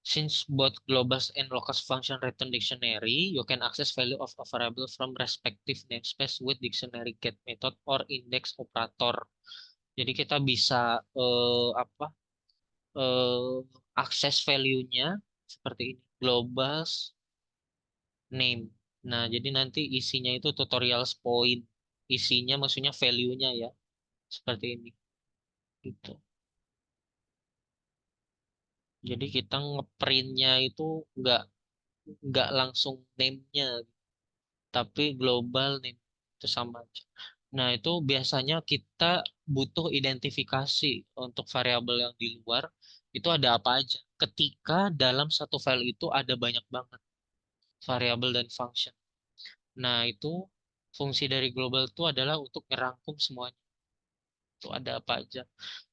Since both globals and locals function return dictionary, you can access value of a variable from respective namespace with dictionary get method or index operator. Jadi kita bisa apa akses value-nya seperti ini, globals name. Nah, jadi nanti isinya itu tutorials point. Isinya maksudnya value-nya ya, seperti ini. Gitu. Jadi kita ngeprintnya itu nggak nggak langsung name-nya, tapi global name itu sama aja. Nah, itu biasanya kita butuh identifikasi untuk variabel yang di luar itu ada apa aja. Ketika dalam satu file itu ada banyak banget variabel dan function. Nah, itu fungsi dari global itu adalah untuk ngerangkum semuanya. Itu ada apa aja.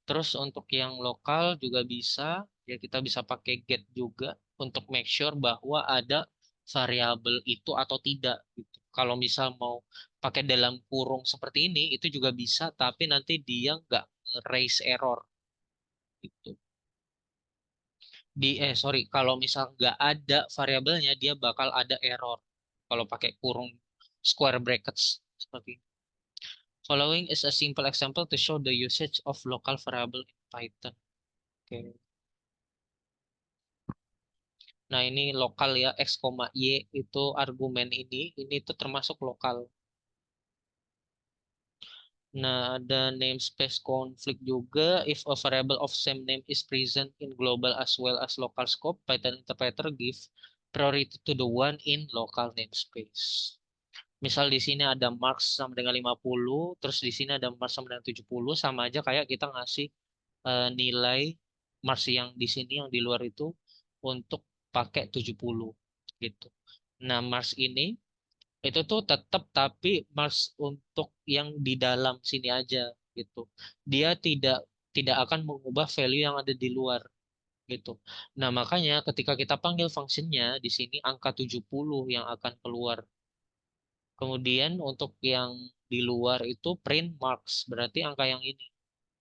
Terus untuk yang lokal juga bisa, ya kita bisa pakai get juga untuk make sure bahwa ada variabel itu atau tidak gitu. Kalau misal mau pakai dalam kurung seperti ini itu juga bisa, tapi nanti dia nggak raise error gitu. Sorry, kalau misal nggak ada variabelnya, dia bakal ada error kalau pakai kurung square brackets seperti ini. Following is a simple example to show the usage of local variable in Python. Oke. Nah, ini lokal ya, x, y itu argumen ini tuh termasuk lokal. Nah, ada namespace conflict juga. If a variable of same name is present in global as well as local scope, Python interpreter give priority to the one in local namespace. Misal di sini ada marks sama dengan 50, terus di sini ada marks sama dengan 70, sama aja kayak kita ngasih nilai marks yang di sini yang di luar itu untuk pakai 70 gitu. Nah, marks ini itu tuh tetap tapi Mars untuk yang di dalam sini aja gitu. Dia tidak tidak akan mengubah value yang ada di luar gitu. Nah, makanya ketika kita panggil fungsinya di sini angka 70 yang akan keluar. Kemudian untuk yang di luar itu print marks, berarti angka yang ini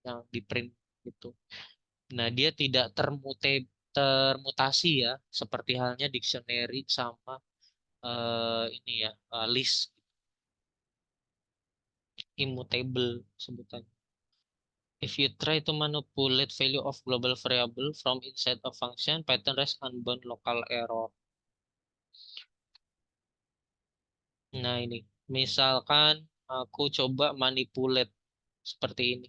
yang di print gitu. Nah, dia tidak termutasi ya, seperti halnya dictionary sama ini ya, list immutable sebutannya. If you try to manipulate value of global variable from inside a function, Python raise unbound local error. Nah ini, misalkan aku coba manipulate seperti ini.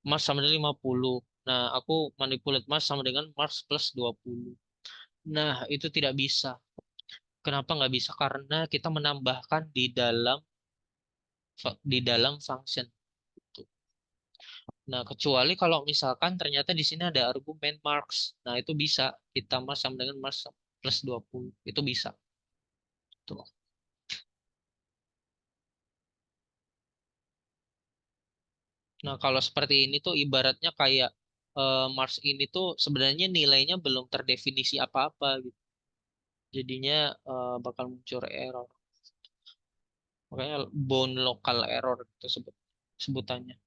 Mars sama dengan 50. Nah, aku manipulate Mars sama dengan Mars plus 20. Nah, itu tidak bisa. Kenapa nggak bisa? Karena kita menambahkan di dalam function. Nah, kecuali kalau misalkan ternyata di sini ada argumen marks. Nah, itu bisa kita mas sama dengan mas plus 20. Itu bisa. Tuh. Nah, kalau seperti ini tuh ibaratnya kayak Mars ini tuh sebenarnya nilainya belum terdefinisi apa-apa gitu. Jadinya bakal muncul error. Makanya bound local error itu sebutannya.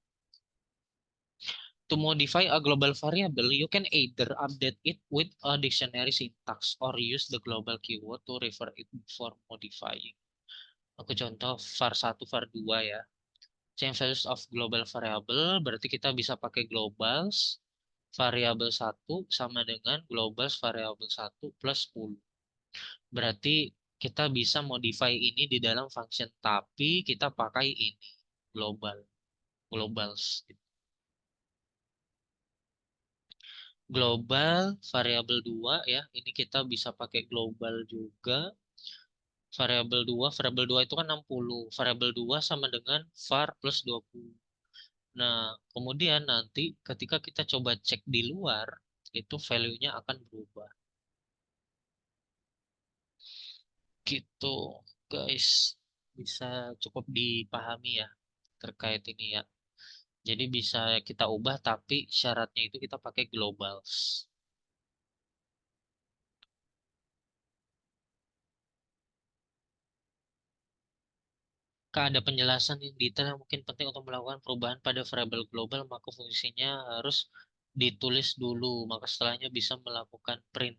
To modify a global variable, you can either update it with a dictionary syntax or use the global keyword to refer it before modifying. Aku contoh var 1, var 2 ya. Change values of global variable berarti kita bisa pakai globals variable 1 sama dengan globals variable 1 plus 10. Berarti kita bisa modify ini di dalam function tapi kita pakai ini global globals. Global variable 2 ya. Ini kita bisa pakai global juga. Variabel 2 itu kan 60. Variabel 2 sama dengan var plus 20. Nah, kemudian nanti ketika kita coba cek di luar, itu value-nya akan berubah. Gitu, guys. Bisa cukup dipahami ya terkait ini ya. Jadi bisa kita ubah tapi syaratnya itu kita pakai globals. Jika ada penjelasan yang detail yang mungkin penting untuk melakukan perubahan pada variabel global, maka fungsinya harus ditulis dulu. Maka setelahnya bisa melakukan print.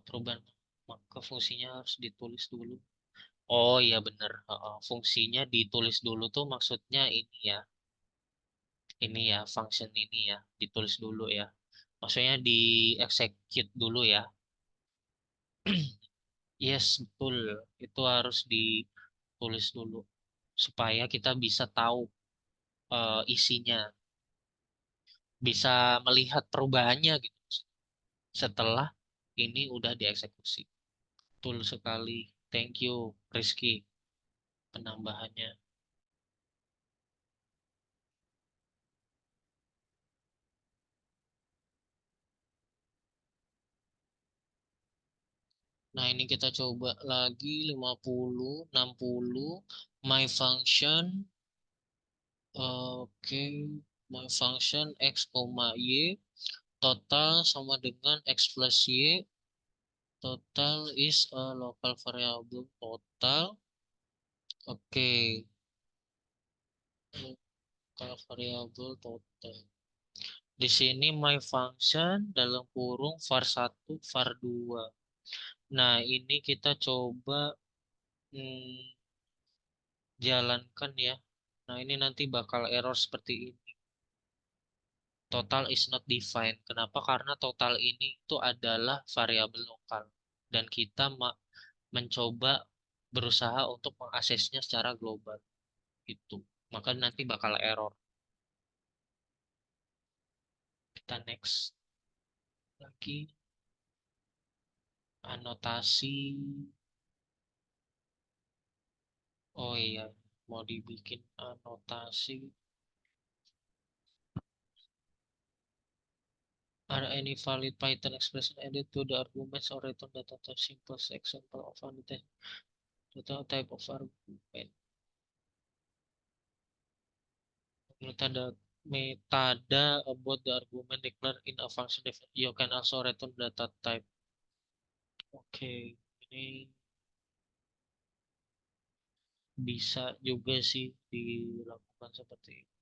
Perubahan, maka fungsinya harus ditulis dulu. Oh iya bener. Fungsinya ditulis dulu tuh maksudnya ini ya. Ini ya, function ini ya. Ditulis dulu ya. Maksudnya di execute dulu ya. Yes, betul. Itu harus ditulis dulu. Supaya kita bisa tahu isinya. Bisa melihat perubahannya gitu setelah ini udah dieksekusi. Betul sekali. Thank you, Rizky, penambahannya. Nah, ini kita coba lagi 50, 60. My function, oke, my function x, y, total sama dengan x plus y. Total is a local variable total. Oke, kalau variabel total. Di sini my function dalam kurung var 1 var 2. Nah, ini kita coba jalankan ya. Nah, ini nanti bakal error seperti ini. Total is not defined. Kenapa? Karena total ini itu adalah variabel lokal. Dan kita mencoba berusaha untuk mengaksesnya secara global. Gitu. Maka nanti bakal error. Kita next lagi. Anotasi. Oh iya, mau dibikin anotasi. Are any valid Python expression added to the arguments or return data type? Simple example of annotation. Data type of argument. Metadata, metadata about the argument declared in a function. You can also return data type. Oke, ini bisa juga sih dilakukan seperti itu.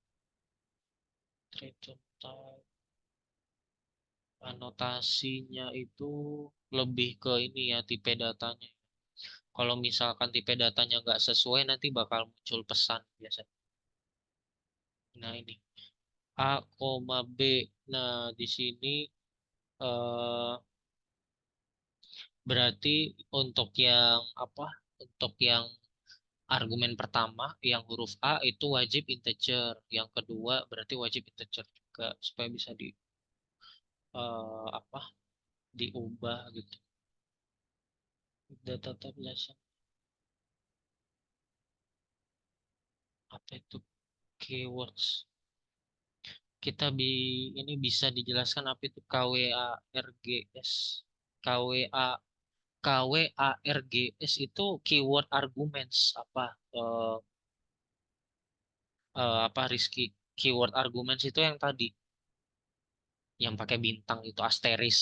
Return type. Anotasinya itu lebih ke ini ya, tipe datanya. Kalau misalkan tipe datanya nggak sesuai, nanti bakal muncul pesan biasanya. Nah ini A, B. Nah di sini eh, berarti untuk yang apa? Untuk yang argumen pertama, yang huruf A itu wajib integer. Yang kedua berarti wajib integer juga supaya bisa apa? Diubah gitu. Data type lesson. Apa itu keywords? Kita ini bisa dijelaskan apa itu KWARGS. KWA KWARGS itu keyword arguments eh, apa Rizky? Keyword arguments itu yang tadi yang pakai bintang itu asteris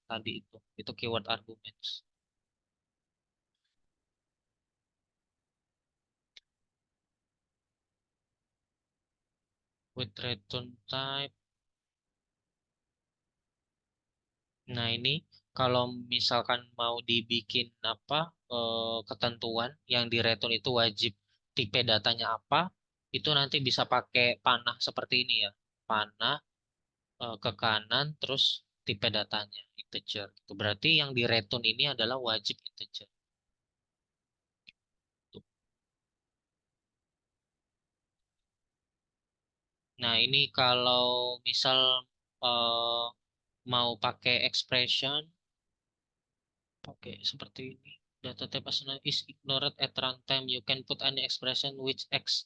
tadi itu keyword arguments. With return type. Nah, ini kalau misalkan mau dibikin ketentuan yang di return itu wajib tipe datanya apa, itu nanti bisa pakai panah seperti ini ya. Panah ke kanan terus tipe datanya integer. Itu berarti yang di return ini adalah wajib integer. Tuh. Nah, ini kalau misal eh, mau pakai expression, pakai seperti ini. Data type assigned is ignored at runtime. You can put any expression which acts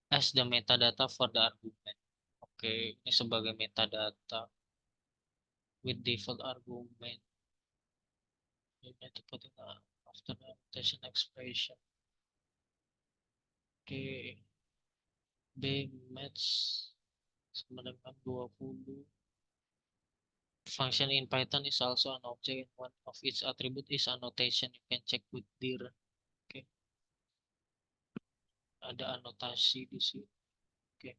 as the metadata for the argument. Oke, ini sebagai metadata with default argument. You need to put it after the annotation expression. Oke, B match sama dengan 20. Function in Python is also an object and one of its attribute is annotation. You can check with dir. Oke, ada anotasi di sini. Oke,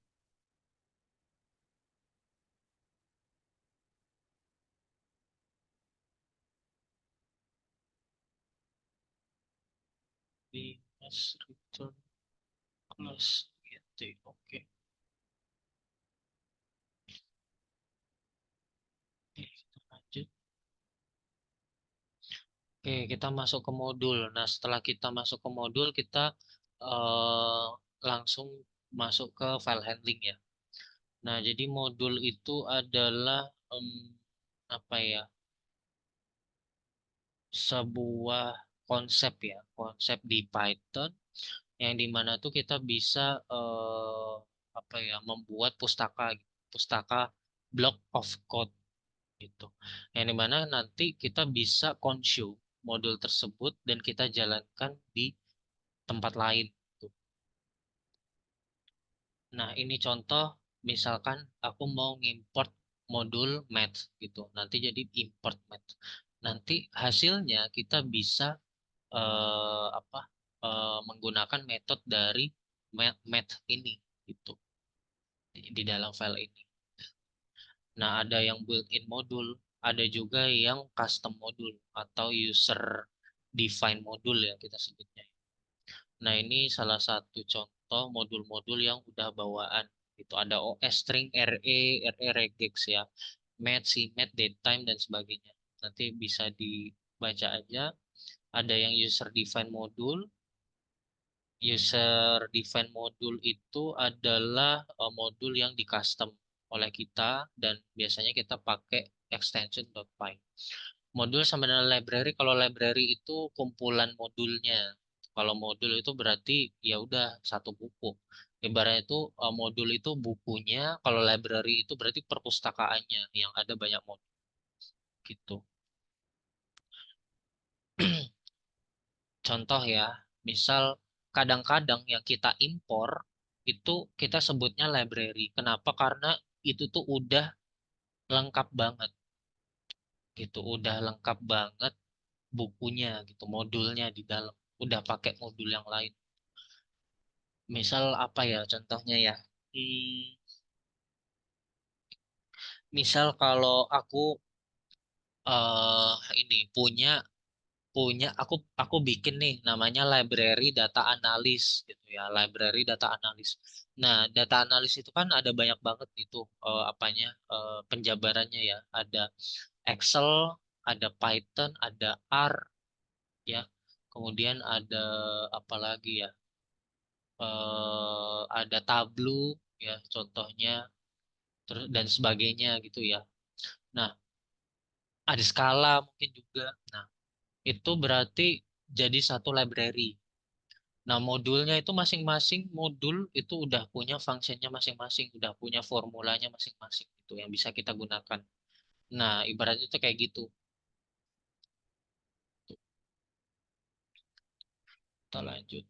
B match return class gitu. Oke, oke, kita lanjut. Oke, kita masuk ke modul. Nah, setelah kita masuk ke modul, kita eh, langsung masuk ke file handling ya. Nah, jadi modul itu adalah apa ya? Sebuah konsep ya, konsep di Python yang dimana tuh kita bisa apa ya, membuat pustaka block of code gitu. Yang dimana nanti kita bisa consume modul tersebut dan kita jalankan di tempat lain. Gitu. Nah, ini contoh misalkan aku mau ngimport modul math gitu. Nanti jadi import math. Nanti hasilnya kita bisa apa? menggunakan metode dari math ini gitu di dalam file ini. Nah, ada yang built-in modul, ada juga yang custom modul atau user define modul ya kita sebutnya. Nah, ini salah satu contoh modul-modul yang udah bawaan. Itu ada OS string, RE regex ya, math, cmath, datetime dan sebagainya. Nanti bisa dibaca aja. Ada yang user define modul. User define modul itu adalah modul yang di custom oleh kita dan biasanya kita pakai extension .py. Modul sama dengan library. Kalau library itu kumpulan modulnya. Kalau modul itu berarti ya udah satu buku. Ibaratnya itu modul itu bukunya. Kalau library itu berarti perpustakaannya yang ada banyak modul gitu. Contoh ya, misal kadang-kadang yang kita impor itu kita sebutnya library. Kenapa? Karena itu tuh udah lengkap banget gitu, udah lengkap banget bukunya gitu, modulnya di dalam. Udah pakai modul yang lain. Misal apa ya contohnya ya? Hmm, misal kalau aku ini punya punya aku bikin nih namanya library data analis gitu ya, library data analis. Nah, data analis itu kan ada banyak banget itu apanya penjabarannya ya. Ada Excel, ada Python, ada R ya. Kemudian ada apa lagi ya? Ada Tableau ya contohnya, terus dan sebagainya gitu ya. Nah, ada skala mungkin juga. Nah, itu berarti jadi satu library. Nah, modulnya itu masing-masing modul itu udah punya fungsinya masing-masing, udah punya formulanya masing-masing itu yang bisa kita gunakan. Nah, ibaratnya itu kayak gitu. Kita lanjut.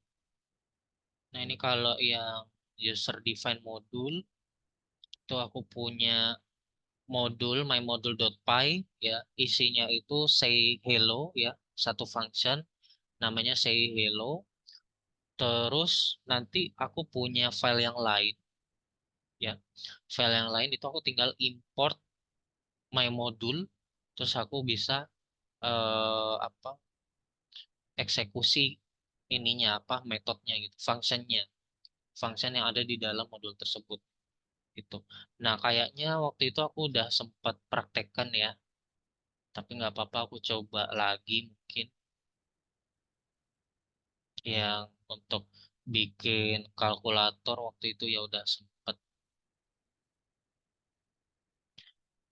Nah, ini kalau yang user define modul itu aku punya modul mymodule.py ya, isinya itu say hello ya, satu function namanya say hello. Terus nanti aku punya file yang lain ya. File yang lain itu aku tinggal import my module, terus aku bisa apa eksekusi ininya apa metodenya gitu, function yang ada di dalam modul tersebut gitu. Nah, kayaknya waktu itu aku udah sempat praktekkan ya, tapi nggak apa-apa aku coba lagi mungkin yang untuk bikin kalkulator waktu itu ya udah sempet.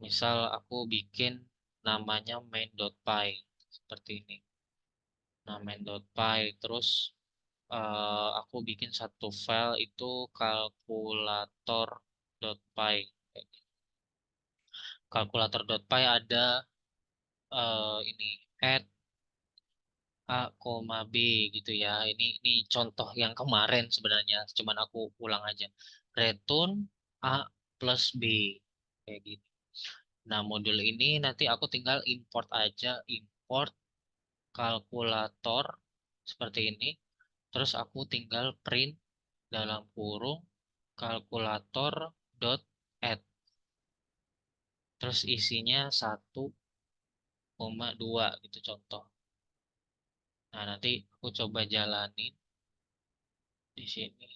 Misal aku bikin namanya main.py seperti ini. Nah, main.py terus aku bikin satu file itu kalkulator.py. Kalkulator.py ada ini add A, B gitu ya. Ini contoh yang kemarin sebenarnya, cuman aku ulang aja. Return A plus B kayak gitu. Nah, modul ini nanti aku tinggal import aja, import kalkulator seperti ini. Terus aku tinggal print dalam kurung kalkulator dot add. Terus isinya 1,2 gitu contoh. Nah, nanti aku coba jalanin di sini.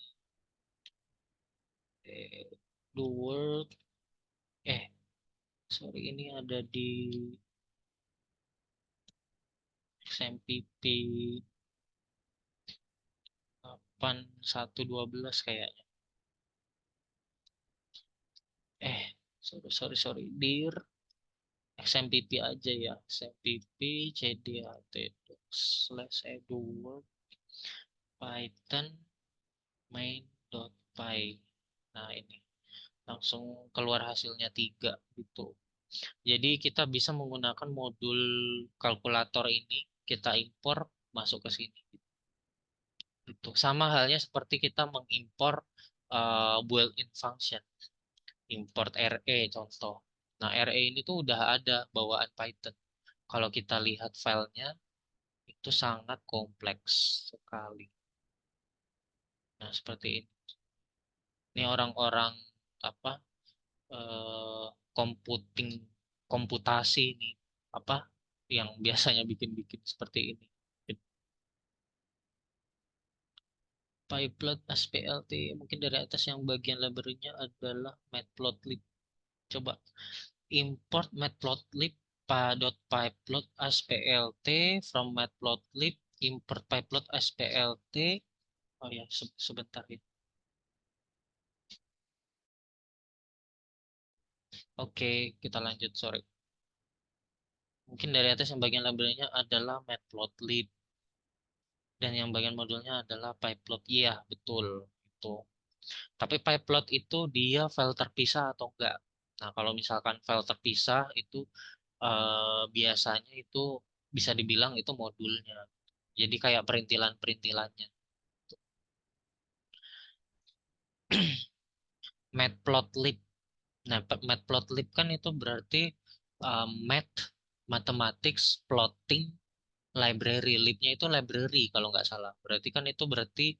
Do work. Eh, sorry ini ada di XMPP 8112 kayaknya. Eh, sorry. Dir XMPP aja ya. XMPP cdat slash edu work python main.py. Nah, ini langsung keluar hasilnya 3 gitu. Jadi kita bisa menggunakan modul kalkulator ini, kita impor masuk ke sini. Gitu. Sama halnya seperti kita mengimpor built-in function, import RE contoh. Nah, RE ini tuh udah ada bawaan Python. Kalau kita lihat filenya, itu sangat kompleks sekali. Nah, seperti ini. Ini orang-orang apa eh, computing komputasi ini apa yang biasanya bikin-bikin seperti ini. Pyplot SPLT mungkin dari atas yang bagian library-nya adalah matplotlib. Coba import matplotlib .pyplot SPLT from matplotlib import pyplot SPLT. Oh ya, sebentar ya. Oke, kita lanjut. Sorry. Mungkin dari atas yang bagian library-nya adalah matplotlib dan yang bagian modulnya adalah pyplot. Iya, betul. Itu. Tapi pyplot itu dia file terpisah atau enggak? Nah, kalau misalkan file terpisah itu biasanya itu bisa dibilang itu modulnya. Jadi kayak perintilan-perintilannya. Matplotlib. Nah, matplotlib kan itu berarti math, mathematics, plotting, library. Libnya itu library kalau nggak salah. Berarti kan itu berarti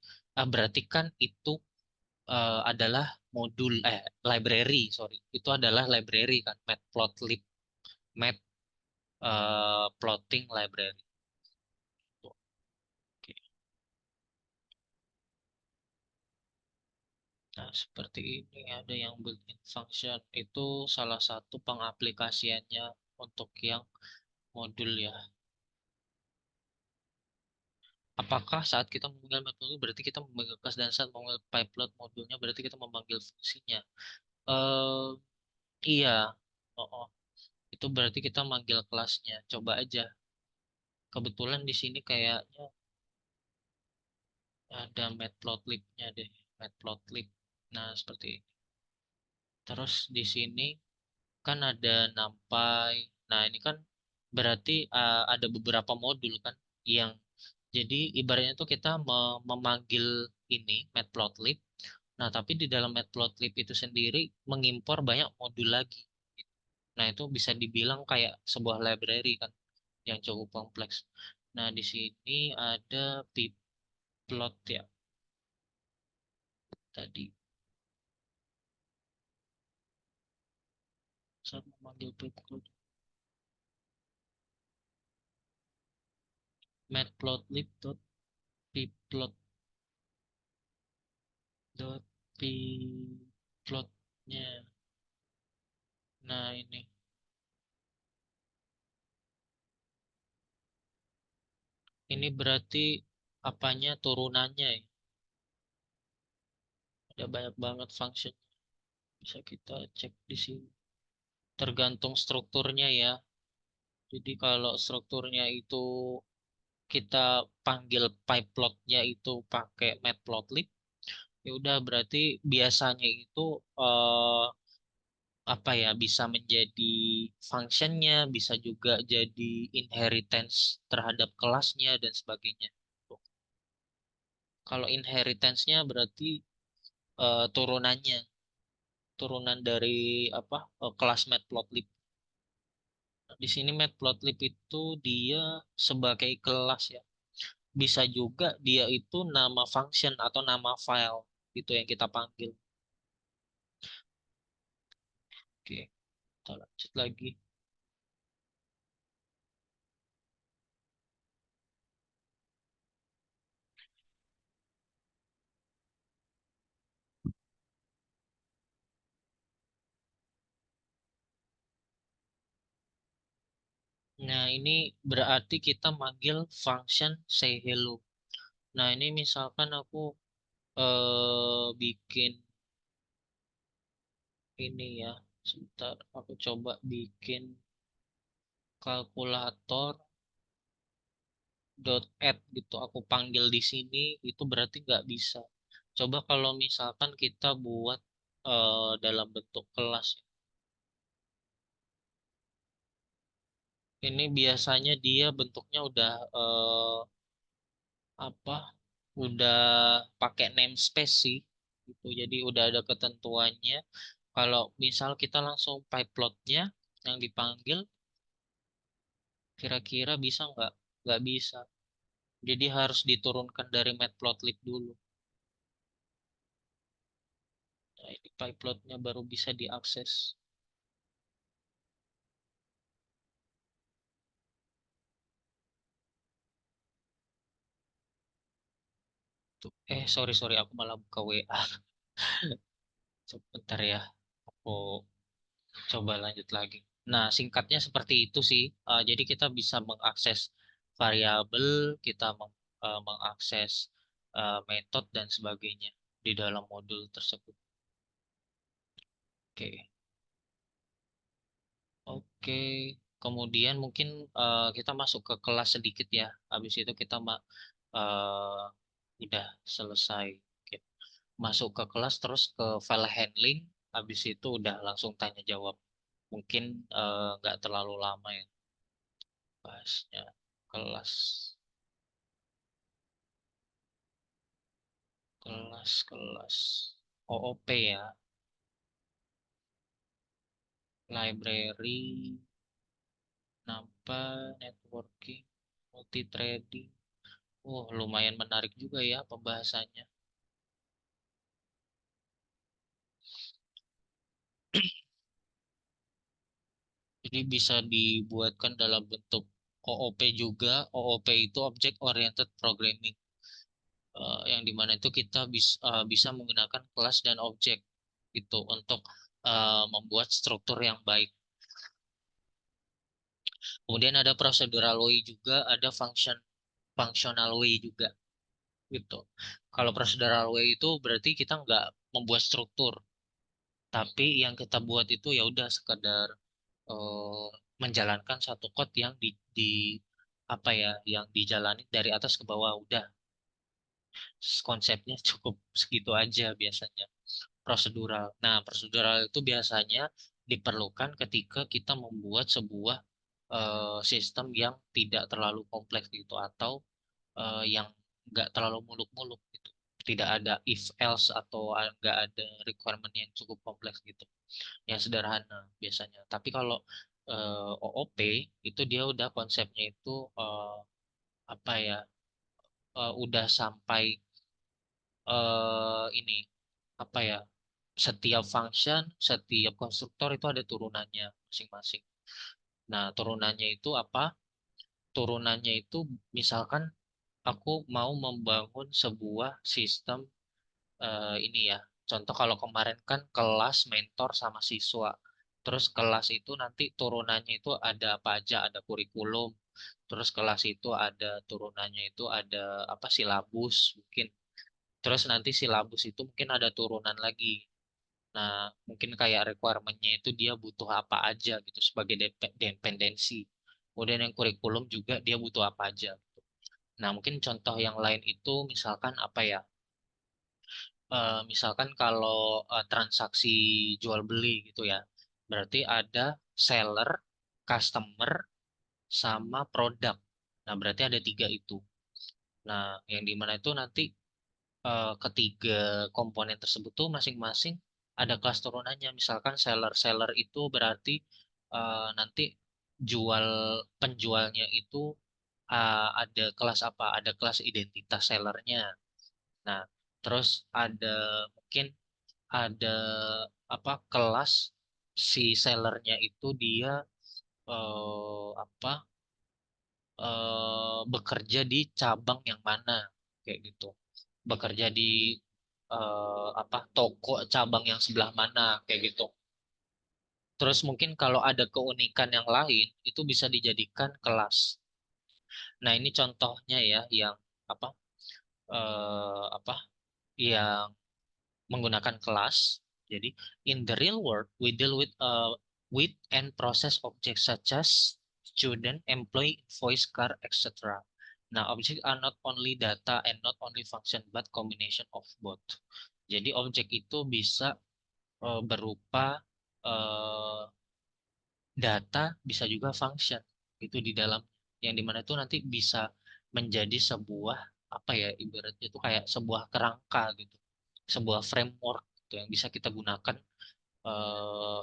kan itu adalah modul library, sorry. Itu adalah library kan, matplotlib, math plotting library. Tuh, oke. Nah, seperti ini ada yang built-in function. Itu salah satu pengaplikasiannya untuk yang modul ya. Apakah saat kita memanggil metode berarti kita memanggil kelas dan saat memanggil pipeline modulnya berarti kita memanggil fungsinya? Eh iya. Oh, oh. Itu berarti kita manggil kelasnya. Coba aja. Kebetulan di sini kayaknya ada matplotlib-nya deh. Matplotlib. Nah, seperti ini. Terus di sini kan ada NumPy. Nah, ini kan berarti ada beberapa modul kan yang jadi ibaratnya tuh kita memanggil ini matplotlib. Nah, tapi di dalam matplotlib itu sendiri mengimpor banyak modul lagi. Nah, itu bisa dibilang kayak sebuah library kan yang cukup kompleks. Nah, di sini ada pplot ya tadi. Saya memanggil pplot matplotlib.pplot dot plotnya. Nah, ini berarti apanya turunannya ya. Ada banyak banget function. Bisa kita cek di sini. Tergantung strukturnya ya. Jadi kalau strukturnya itu kita panggil pipeplotnya itu pakai matplotlib, ya udah berarti biasanya itu eh, apa ya bisa menjadi functionnya, bisa juga jadi inheritance terhadap kelasnya dan sebagainya. Tuh. Kalau inheritance-nya berarti turunannya, turunan dari apa kelas matplotlib. Di sini matplotlib itu dia sebagai kelas ya. Bisa juga dia itu nama function atau nama file itu yang kita panggil. Oke, kita lanjut lagi. Nah, ini berarti kita manggil function say hello. Nah, ini misalkan aku bikin ini ya. Sebentar, aku coba bikin kalkulator dot add gitu. Aku panggil di sini itu berarti nggak bisa. Coba kalau misalkan kita buat dalam bentuk kelas. Ini biasanya dia bentuknya udah apa? Udah pakai namespace sih. Gitu. Jadi udah ada ketentuannya. Kalau misal kita langsung pipeplotnya yang dipanggil, kira-kira bisa nggak? Nggak bisa. Jadi harus diturunkan dari matplotlib dulu. Nah, ini pyplotnya baru bisa diakses. Tuh. Sorry sorry, aku malah buka WA. Sebentar ya, aku coba lanjut lagi. Nah, singkatnya seperti itu sih. Jadi kita bisa mengakses variabel, kita mengakses metode dan sebagainya di dalam modul tersebut. Oke, oke. Kemudian mungkin kita masuk ke kelas sedikit ya. Habis itu kita eh, udah selesai. Oke. Masuk ke kelas terus ke file handling. Habis itu udah langsung tanya jawab. Mungkin nggak terlalu lama ya bahasnya. Kelas, kelas OOP ya. Library, nambah, networking, multi trading. Oh, lumayan menarik juga ya pembahasannya. Jadi bisa dibuatkan dalam bentuk OOP juga. OOP itu Object Oriented Programming. Yang dimana itu kita bisa menggunakan kelas dan objek gitu untuk membuat struktur yang baik. Kemudian ada procedural way juga, ada functional way juga gitu. Kalau procedural way itu berarti kita nggak membuat struktur, tapi yang kita buat itu ya udah sekedar eh, menjalankan satu code yang di apa ya, yang dijalani dari atas ke bawah udah. Konsepnya cukup segitu aja biasanya. Prosedural. Nah, prosedural itu biasanya diperlukan ketika kita membuat sebuah sistem yang tidak terlalu kompleks gitu, atau yang nggak terlalu muluk-muluk gitu. Tidak ada if else atau nggak ada requirement yang cukup kompleks gitu. Yang sederhana biasanya. Tapi kalau OOP itu dia udah konsepnya itu apa ya? Udah sampai ini apa ya? Setiap function, setiap konstruktor itu ada turunannya masing-masing. Nah, turunannya itu apa? Turunannya itu misalkan aku mau membangun sebuah sistem ini ya. Contoh kalau kemarin kan kelas mentor sama siswa. Terus kelas itu nanti turunannya itu ada apa aja, ada kurikulum. Terus kelas itu ada turunannya itu ada apa silabus mungkin. Terus nanti silabus itu mungkin ada turunan lagi. Nah, mungkin kayak requirement-nya itu dia butuh apa aja gitu sebagai dependensi. Kemudian yang kurikulum juga dia butuh apa aja. Nah, mungkin contoh yang lain itu misalkan apa ya? Misalkan kalau transaksi jual beli gitu ya. Berarti ada seller, customer, sama produk. Nah, berarti ada tiga itu. Nah, yang dimana itu nanti ketiga komponen tersebut tuh masing-masing ada kelas turunannya. Misalkan seller, seller itu berarti nanti jual penjualnya itu ada kelas apa? Ada kelas identitas sellernya. Nah, terus ada mungkin ada apa kelas si sellernya itu dia apa bekerja di cabang yang mana kayak gitu, bekerja di apa toko cabang yang sebelah mana kayak gitu. Terus mungkin kalau ada keunikan yang lain itu bisa dijadikan kelas. Nah, ini contohnya ya yang apa apa yang menggunakan kelas. Jadi in the real world we deal with and process objects such as student, employee, invoice, car, etc. Nah, object are not only data and not only function but combination of both. Jadi objek itu bisa berupa eh, data, bisa juga function itu di dalam, yang dimana itu nanti bisa menjadi sebuah apa ya, ibaratnya itu kayak sebuah kerangka gitu, sebuah framework gitu yang bisa kita gunakan eh,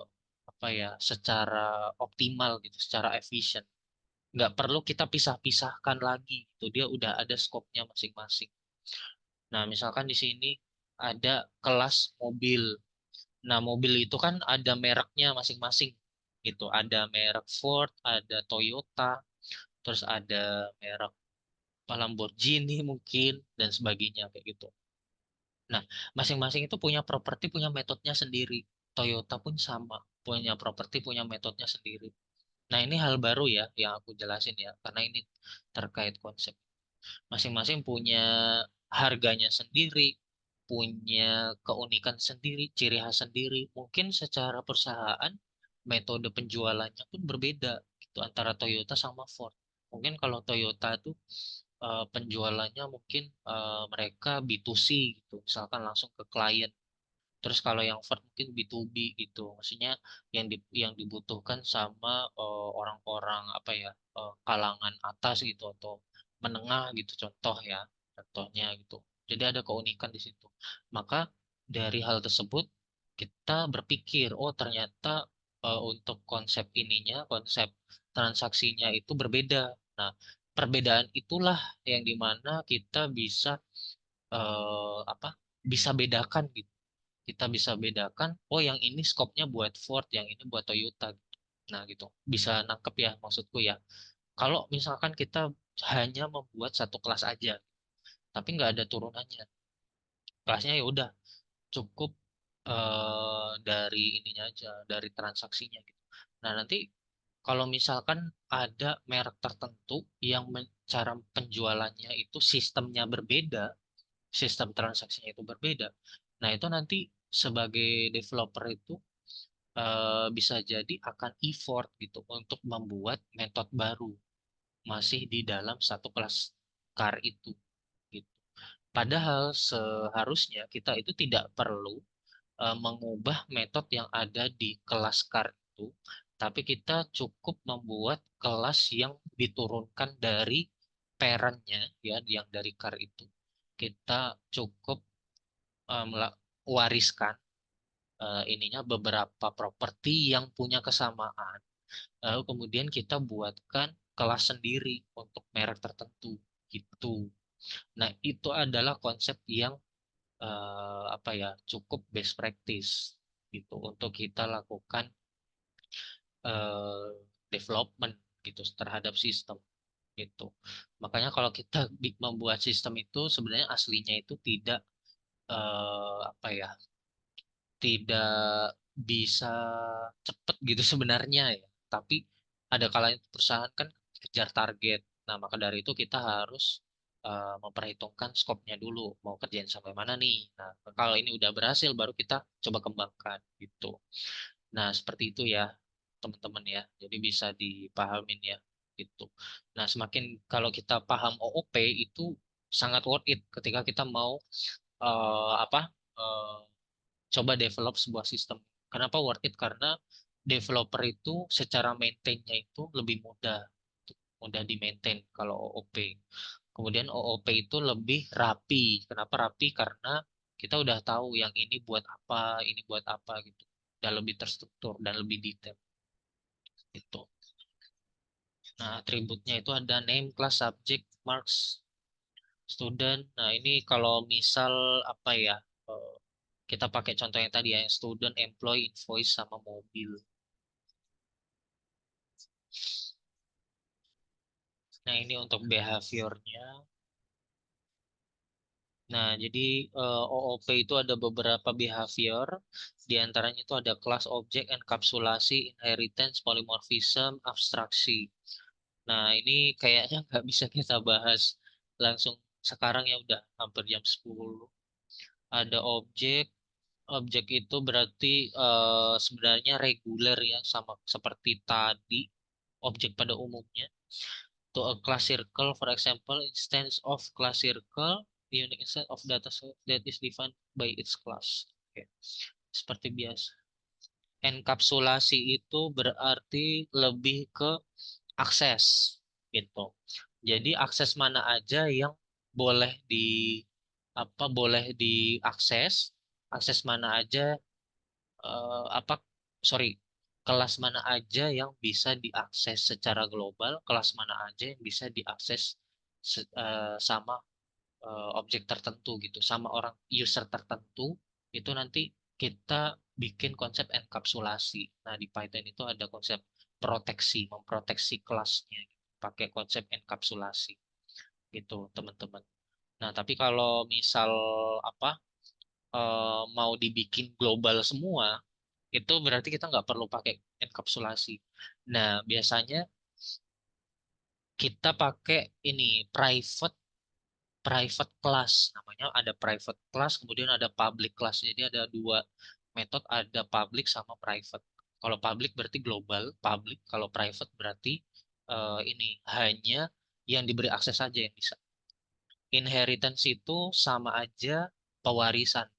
apa ya secara optimal gitu, secara efisien. Nggak perlu kita pisah-pisahkan lagi gitu. Dia udah ada skopnya masing-masing. Nah, misalkan di sini ada kelas mobil. Nah, mobil itu kan ada mereknya masing-masing gitu. Ada merek Ford, ada Toyota, terus ada merek Lamborghini mungkin dan sebagainya kayak gitu. Nah, masing-masing itu punya properti, punya metodenya sendiri. Toyota pun sama, punya properti, punya metodenya sendiri. Nah, ini hal baru ya yang aku jelasin ya, karena ini terkait konsep. Masing-masing punya harganya sendiri, punya keunikan sendiri, ciri khas sendiri. Mungkin secara perusahaan, metode penjualannya pun berbeda gitu antara Toyota sama Ford. Mungkin kalau Toyota tuh penjualannya mungkin mereka B2C gitu, misalkan langsung ke klien. Terus kalau yang Ford mungkin B2B gitu, maksudnya yang dibutuhkan sama orang-orang apa ya, kalangan atas gitu atau menengah gitu contoh ya, contohnya gitu. Jadi ada keunikan di situ. Maka dari hal tersebut kita berpikir, oh ternyata untuk konsep ininya, konsep transaksinya itu berbeda. Nah, perbedaan itulah yang dimana kita bisa apa? Bisa bedakan gitu, kita bisa bedakan oh yang ini skopnya buat Ford yang ini buat Toyota gitu. Nah gitu bisa nangkep ya maksudku ya, kalau misalkan kita hanya membuat satu kelas aja tapi nggak ada turunannya, kelasnya ya udah cukup dari ininya aja, dari transaksinya gitu. Nah nanti kalau misalkan ada merek tertentu yang cara penjualannya itu sistemnya berbeda, sistem transaksinya itu berbeda. Nah, itu nanti sebagai developer itu bisa jadi akan effort gitu untuk membuat metode baru masih di dalam satu kelas car itu gitu. Padahal seharusnya kita itu tidak perlu mengubah metode yang ada di kelas car itu, tapi kita cukup membuat kelas yang diturunkan dari parentnya ya, yang dari car itu. Kita cukup wariskan ininya beberapa properti yang punya kesamaan. Lalu kemudian kita buatkan kelas sendiri untuk merek tertentu gitu. Nah, itu adalah konsep yang apa ya, cukup best practice gitu untuk kita lakukan eh, development gitu terhadap sistem gitu. Makanya kalau kita membuat sistem itu sebenarnya aslinya itu tidak apa ya, tidak bisa cepet gitu sebenarnya ya. Tapi ada kalanya perusahaan kan kejar target. Nah, maka dari itu kita harus memperhitungkan skopnya dulu. Mau kerjain sampai mana nih? Nah, kalau ini udah berhasil, baru kita coba kembangkan gitu. Nah, seperti itu ya, teman-teman ya. Jadi bisa dipahamin ya gitu. Nah, semakin kalau kita paham OOP itu sangat worth it ketika kita mau apa? eh, coba develop sebuah sistem. Kenapa worth it? Karena developer itu secara maintainnya itu lebih mudah, mudah di maintain kalau OOP. Kemudian OOP itu lebih rapi. Kenapa rapi? Karena kita udah tahu yang ini buat apa gitu. Dan lebih terstruktur dan lebih detail gitu. Nah, atributnya itu ada name, class, subject, marks, student. Nah, ini kalau misal apa ya? eh, Kita pakai contoh yang tadi ya, student, employee, invoice, sama mobil. Nah, ini untuk behaviornya. Nah, jadi OOP itu ada beberapa behavior. Di antaranya itu ada class object, enkapsulasi, inheritance, polymorphism, abstraksi. Nah, ini kayaknya nggak bisa kita bahas langsung sekarang ya, udah hampir jam 10. Ada objek. Objek itu berarti sebenarnya reguler ya, sama seperti tadi objek pada umumnya. To a class circle, for example, instance of class circle, the unique instance of data set that is defined by its class. Oke. Seperti biasa. Enkapsulasi itu berarti lebih ke akses gitu. Jadi akses mana aja yang boleh di boleh diakses, akses mana aja apa sorry, kelas mana aja yang bisa diakses secara global, kelas mana aja yang bisa diakses sama objek tertentu gitu, sama orang user tertentu, itu nanti kita bikin konsep enkapsulasi. Nah, di Python itu ada konsep proteksi, memproteksi kelasnya gitu, pakai konsep enkapsulasi gitu, teman-teman. Nah, tapi kalau misal apa mau dibikin global semua, itu berarti kita nggak perlu pakai enkapsulasi. Nah, biasanya kita pakai ini private class, namanya ada private class, kemudian ada public class. Jadi ada dua metode, ada public sama private. Kalau public berarti global, public. Kalau private berarti ini hanya yang diberi akses saja yang bisa. Inheritance itu sama aja pewarisan.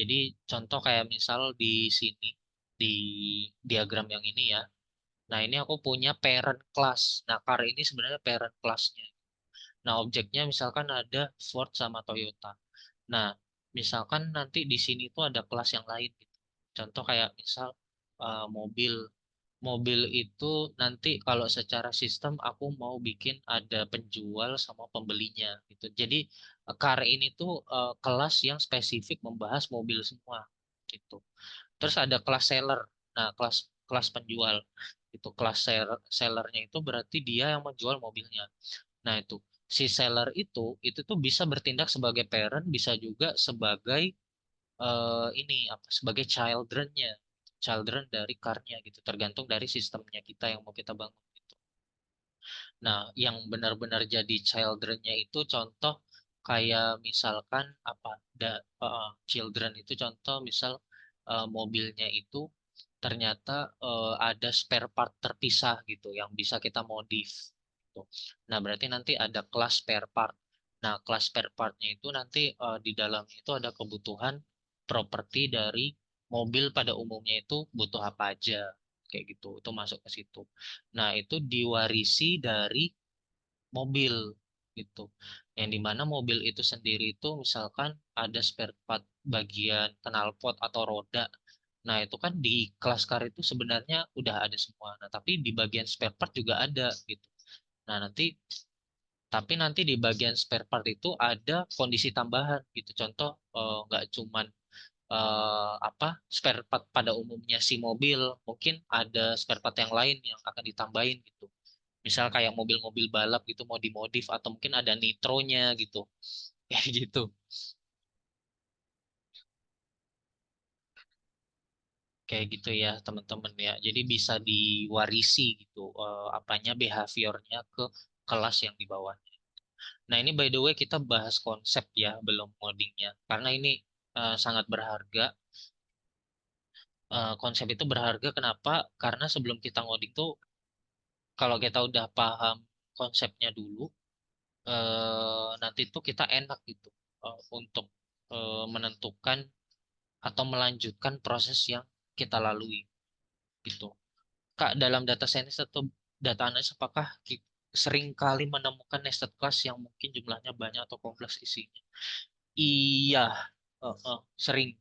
Jadi contoh kayak misal di sini, di diagram yang ini ya. Nah, ini aku punya parent class. Nah, car ini sebenarnya parent classnya. Nah, objeknya misalkan ada Ford sama Toyota. Nah, misalkan nanti di sini tuh ada kelas yang lain gitu. Contoh kayak misal mobil. Mobil itu nanti kalau secara sistem aku mau bikin ada penjual sama pembelinya gitu. Jadi car ini tuh kelas yang spesifik membahas mobil semua gitu. Terus ada kelas seller. Nah, kelas kelas penjual. Itu kelas sellernya itu berarti dia yang menjual mobilnya. Nah, itu si seller itu tuh bisa bertindak sebagai parent, bisa juga sebagai ini apa sebagai children-nya. Children dari car-nya gitu, tergantung dari sistemnya kita yang mau kita bangun gitu. Nah, yang benar-benar jadi children-nya itu contoh kayak misalkan apa children itu contoh misal mobilnya itu ternyata ada spare part terpisah gitu yang bisa kita modif gitu. Nah, berarti nanti ada kelas spare part. Nah, kelas spare partnya itu nanti di dalamnya itu ada kebutuhan properti dari mobil pada umumnya itu butuh apa aja kayak gitu. Itu masuk ke situ. Nah, itu diwarisi dari mobil gitu. Yang dimana mobil itu sendiri itu misalkan ada spare part bagian knalpot atau roda. Nah, itu kan di kelas car itu sebenarnya udah ada semua. Nah, tapi di bagian spare part juga ada gitu. Nah, nanti di bagian spare part itu ada kondisi tambahan gitu. Contoh nggak cuman apa spare part pada umumnya si mobil, mungkin ada spare part yang lain yang akan ditambahin gitu. Misal kayak mobil-mobil balap gitu mau dimodif atau mungkin ada nitronya gitu. Kayak gitu. Kayak gitu ya, teman-teman ya. Jadi bisa diwarisi gitu apanya behaviornya ke kelas yang di bawahnya. Nah, ini by the way kita bahas konsep ya, belum codingnya. Karena ini sangat berharga. Konsep itu berharga kenapa? Karena sebelum kita ngoding tuh kalau kita udah paham konsepnya dulu, nanti tuh kita enak gitu untuk menentukan atau melanjutkan proses yang kita lalui gitu. Kak, dalam data science atau data analis apakah sering kali menemukan nested class yang mungkin jumlahnya banyak atau kompleks isinya? Iya, sering,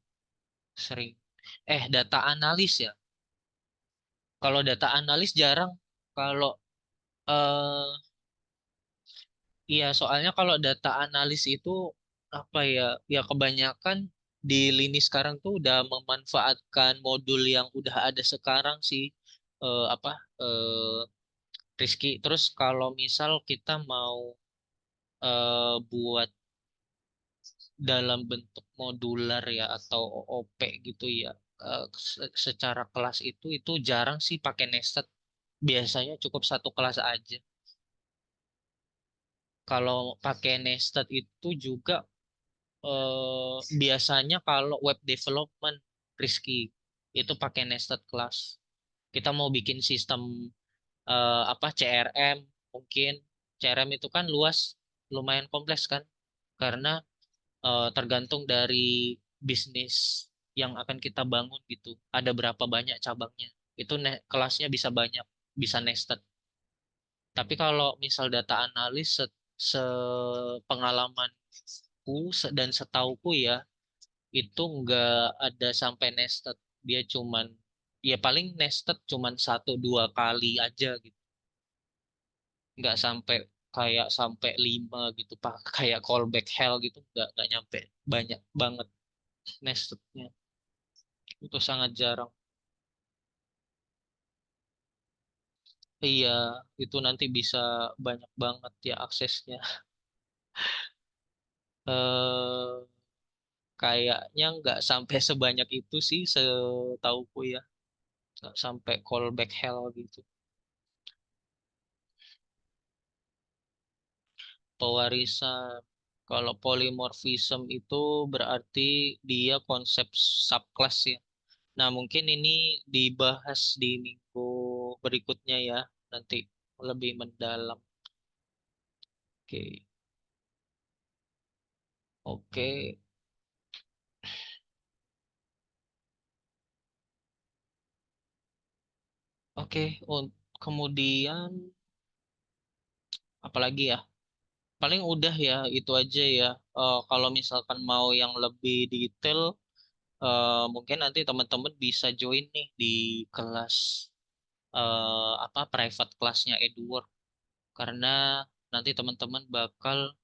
sering. Data analis ya. Kalau data analis jarang. Kalau eh iya, soalnya kalau data analis itu apa ya? Ya kebanyakan di lini sekarang tuh udah memanfaatkan modul yang udah ada sekarang sih. Apa? Rizky. Terus kalau misal kita mau buat dalam bentuk modular ya atau OOP gitu ya, secara kelas itu jarang sih pakai nested. Biasanya cukup satu kelas aja. Kalau pakai nested itu juga biasanya kalau web development Rizky itu pakai nested class. Kita mau bikin sistem apa CRM mungkin. CRM itu kan luas, lumayan kompleks kan karena tergantung dari bisnis yang akan kita bangun gitu. Ada berapa banyak cabangnya. Itu kelasnya bisa banyak, bisa nested. Tapi kalau misal data analis sepengalamanku dan setauku ya, itu nggak ada sampai nested. Dia cuman Ya paling nested cuman satu dua kali aja gitu, nggak sampai kayak sampai lima gitu pak, kayak callback hell gitu, nggak nyampe banyak banget nestednya, itu sangat jarang. Iya, itu nanti bisa banyak banget ya aksesnya. eh Kayaknya nggak sampai sebanyak itu sih setauku ya, nggak sampai callback hell gitu. Pewarisan. Kalau polymorphism itu berarti dia konsep subclass ya. Nah, mungkin ini dibahas di minggu berikutnya ya, nanti lebih mendalam. Oke, oke, oke. Kemudian apalagi ya? Paling udah ya, itu aja ya. Kalau misalkan mau yang lebih detail, mungkin nanti teman-teman bisa join nih di kelas apa private kelasnya Edward, karena nanti teman-teman bakal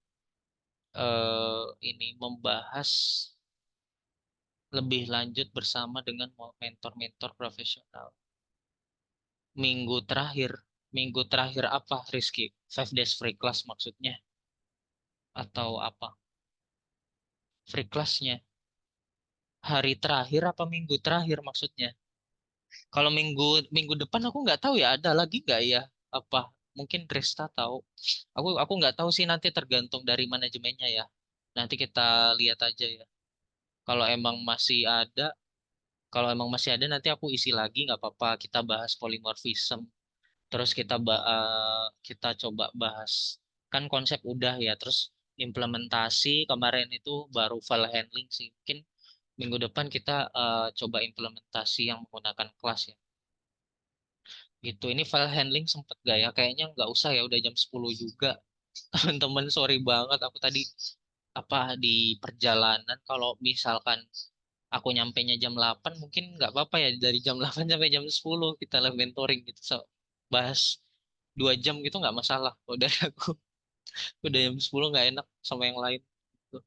ini membahas lebih lanjut bersama dengan mentor-mentor profesional. Minggu terakhir, minggu terakhir apa, Rizky? Five days free class maksudnya? Atau apa? Free classnya? Hari terakhir apa minggu terakhir maksudnya? Kalau minggu minggu depan aku nggak tahu ya, ada lagi nggak ya? Apa? Mungkin Resta tahu. Aku nggak tahu sih, nanti tergantung dari manajemennya ya. Nanti kita lihat aja ya. Kalau emang masih ada, kalau emang masih ada nanti aku isi lagi nggak apa-apa. Kita bahas polymorphism. Terus kita coba bahas, kan konsep udah ya. Terus implementasi kemarin itu baru file handling sih. Mungkin minggu depan kita coba implementasi yang menggunakan kelas ya. Gitu. Ini file handling sempet gak ya? Kayaknya nggak usah ya. Udah jam 10 juga. Teman-teman sorry banget. Aku tadi apa di perjalanan. Kalau misalkan aku nyampainya jam 8 mungkin nggak apa-apa ya, dari jam 8 sampai jam 10 kita live mentoring gitu, so, bahas 2 jam gitu nggak masalah. Kalau dari aku udah jam 10 nggak enak sama yang lain. Tuh,